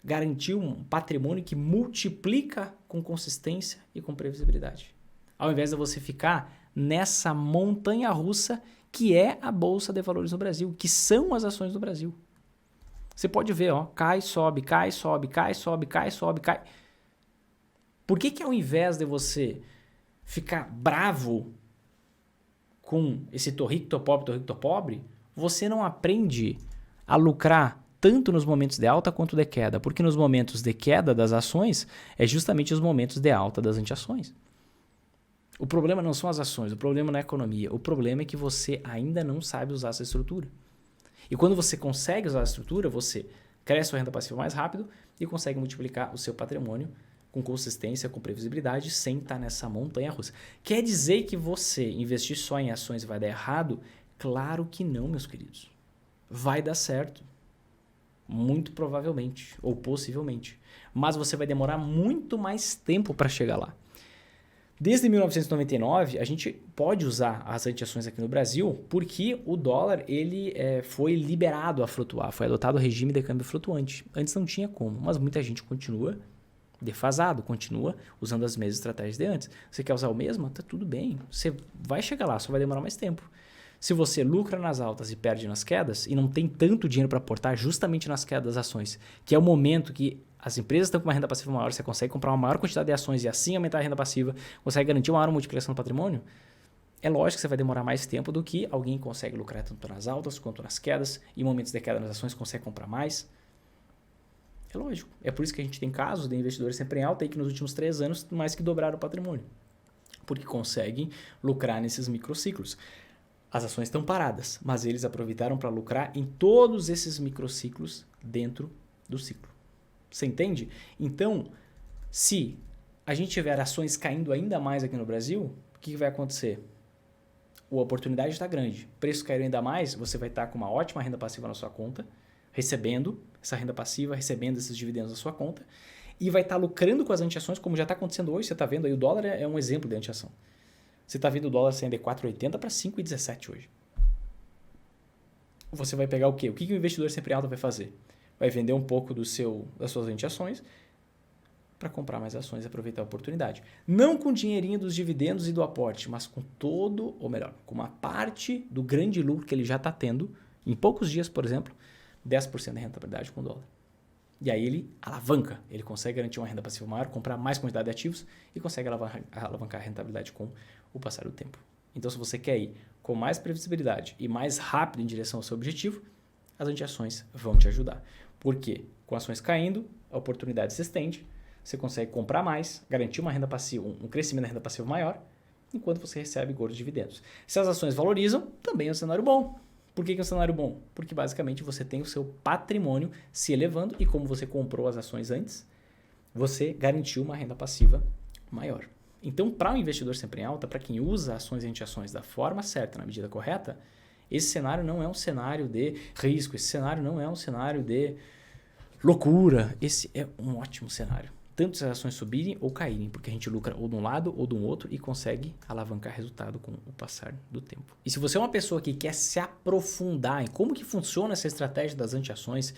garantir um patrimônio que multiplica com consistência e com previsibilidade. Ao invés de você ficar nessa montanha russa que é a Bolsa de Valores no Brasil, que são as ações do Brasil. Você pode ver, ó, cai, sobe, cai, sobe, cai, sobe, cai, sobe, cai. Por que ao invés de você ficar bravo com esse tô rico, tô pobre, você não aprende a lucrar tanto nos momentos de alta quanto de queda? Porque nos momentos de queda das ações é justamente os momentos de alta das anti-ações. O problema não são as ações, o problema não é a economia, o problema é que você ainda não sabe usar essa estrutura. E quando você consegue usar a estrutura, você cresce sua renda passiva mais rápido e consegue multiplicar o seu patrimônio com consistência, com previsibilidade, sem estar nessa montanha russa. Quer dizer que você investir só em ações vai dar errado? Claro que não, meus queridos. Vai dar certo. Muito provavelmente, ou possivelmente. Mas você vai demorar muito mais tempo para chegar lá. Desde 1999, a gente pode usar as anti-ações aqui no Brasil porque o dólar ele foi liberado a flutuar, foi adotado o regime de câmbio flutuante. Antes não tinha como, mas muita gente continua defasado, continua usando as mesmas estratégias de antes. Você quer usar o mesmo? Tá tudo bem, você vai chegar lá, só vai demorar mais tempo. Se você lucra nas altas e perde nas quedas e não tem tanto dinheiro para aportar justamente nas quedas das ações, que é o momento que as empresas estão com uma renda passiva maior, você consegue comprar uma maior quantidade de ações e assim aumentar a renda passiva, consegue garantir uma maior multiplicação do patrimônio, é lógico que você vai demorar mais tempo do que alguém consegue lucrar tanto nas altas quanto nas quedas, e em momentos de queda nas ações consegue comprar mais. É lógico. É por isso que a gente tem casos de investidores sempre em alta aí que nos últimos 3 anos mais que dobraram o patrimônio, porque conseguem lucrar nesses microciclos. As ações estão paradas, mas eles aproveitaram para lucrar em todos esses microciclos dentro do ciclo. Você entende? Então, se a gente tiver ações caindo ainda mais aqui no Brasil, o que vai acontecer? A oportunidade está grande. Preços caíram ainda mais, você vai estar com uma ótima renda passiva na sua conta, recebendo essa renda passiva, recebendo esses dividendos na sua conta, e vai estar lucrando com as anti-ações, como já está acontecendo hoje. Você está vendo aí, o dólar é um exemplo de anti-ação. Você está vendo o dólar saindo de 4,80 para 5,17 hoje. Você vai pegar o quê? O que o investidor sempre alto vai fazer? Vai vender um pouco das suas anti-ações para comprar mais ações e aproveitar a oportunidade. Não com o dinheirinho dos dividendos e do aporte, mas com todo, ou melhor, com uma parte do grande lucro que ele já está tendo, em poucos dias, por exemplo, 10% de rentabilidade com o dólar. E aí ele alavanca, ele consegue garantir uma renda passiva maior, comprar mais quantidade de ativos e consegue alavancar a rentabilidade com o passar do tempo. Então, se você quer ir com mais previsibilidade e mais rápido em direção ao seu objetivo, as anti-ações vão te ajudar. Por quê? Com ações caindo, a oportunidade se estende, você consegue comprar mais, garantir uma renda passiva, um crescimento da renda passiva maior, enquanto você recebe gordos dividendos. Se as ações valorizam, também é um cenário bom. Por que é um cenário bom? Porque basicamente você tem o seu patrimônio se elevando e como você comprou as ações antes, você garantiu uma renda passiva maior. Então, para um investidor sempre em alta, para quem usa ações e anti-ações da forma certa, na medida correta, esse cenário não é um cenário de risco, esse cenário não é um cenário de loucura, esse é um ótimo cenário. Tanto se as ações subirem ou caírem, porque a gente lucra ou de um lado ou de um outro e consegue alavancar resultado com o passar do tempo. E se você é uma pessoa que quer se aprofundar em como que funciona essa estratégia das anti-ações,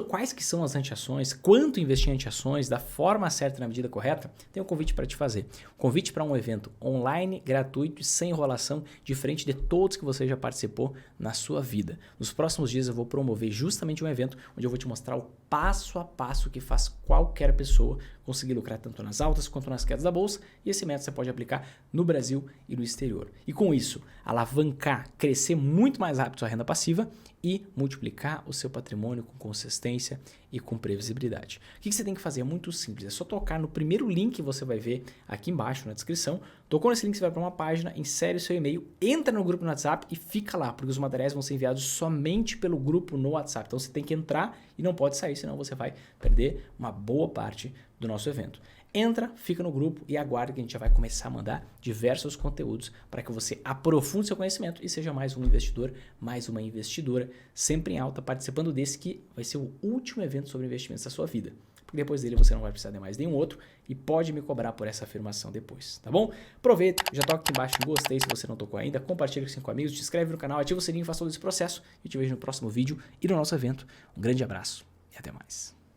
quais que são as anti-ações, quanto investir em anti-ações, da forma certa na medida correta, tem um convite para te fazer. Convite para um evento online, gratuito e sem enrolação, diferente de todos que você já participou na sua vida. Nos próximos dias eu vou promover justamente um evento onde eu vou te mostrar o passo a passo que faz qualquer pessoa conseguir lucrar tanto nas altas quanto nas quedas da bolsa, e esse método você pode aplicar no Brasil e no exterior. E com isso, alavancar, crescer muito mais rápido sua renda passiva e multiplicar o seu patrimônio com consistência e com previsibilidade. O que você tem que fazer? É muito simples, é só tocar no primeiro link que você vai ver aqui embaixo na descrição. Tocou nesse link, você vai para uma página, insere o seu e-mail, entra no grupo no WhatsApp e fica lá, porque os materiais vão ser enviados somente pelo grupo no WhatsApp. Então você tem que entrar e não pode sair, senão você vai perder uma boa parte do nosso evento. Entra, fica no grupo e aguarda que a gente já vai começar a mandar diversos conteúdos para que você aprofunde seu conhecimento e seja mais um investidor, mais uma investidora, sempre em alta, participando desse que vai ser o último evento sobre investimentos da sua vida. Porque depois dele você não vai precisar de mais nenhum outro e pode me cobrar por essa afirmação depois, tá bom? Aproveita, já toca aqui embaixo em gostei se você não tocou ainda, compartilha com 5 amigos, te inscreve no canal, ativa o sininho, faça todo esse processo e eu te vejo no próximo vídeo e no nosso evento. Um grande abraço e até mais.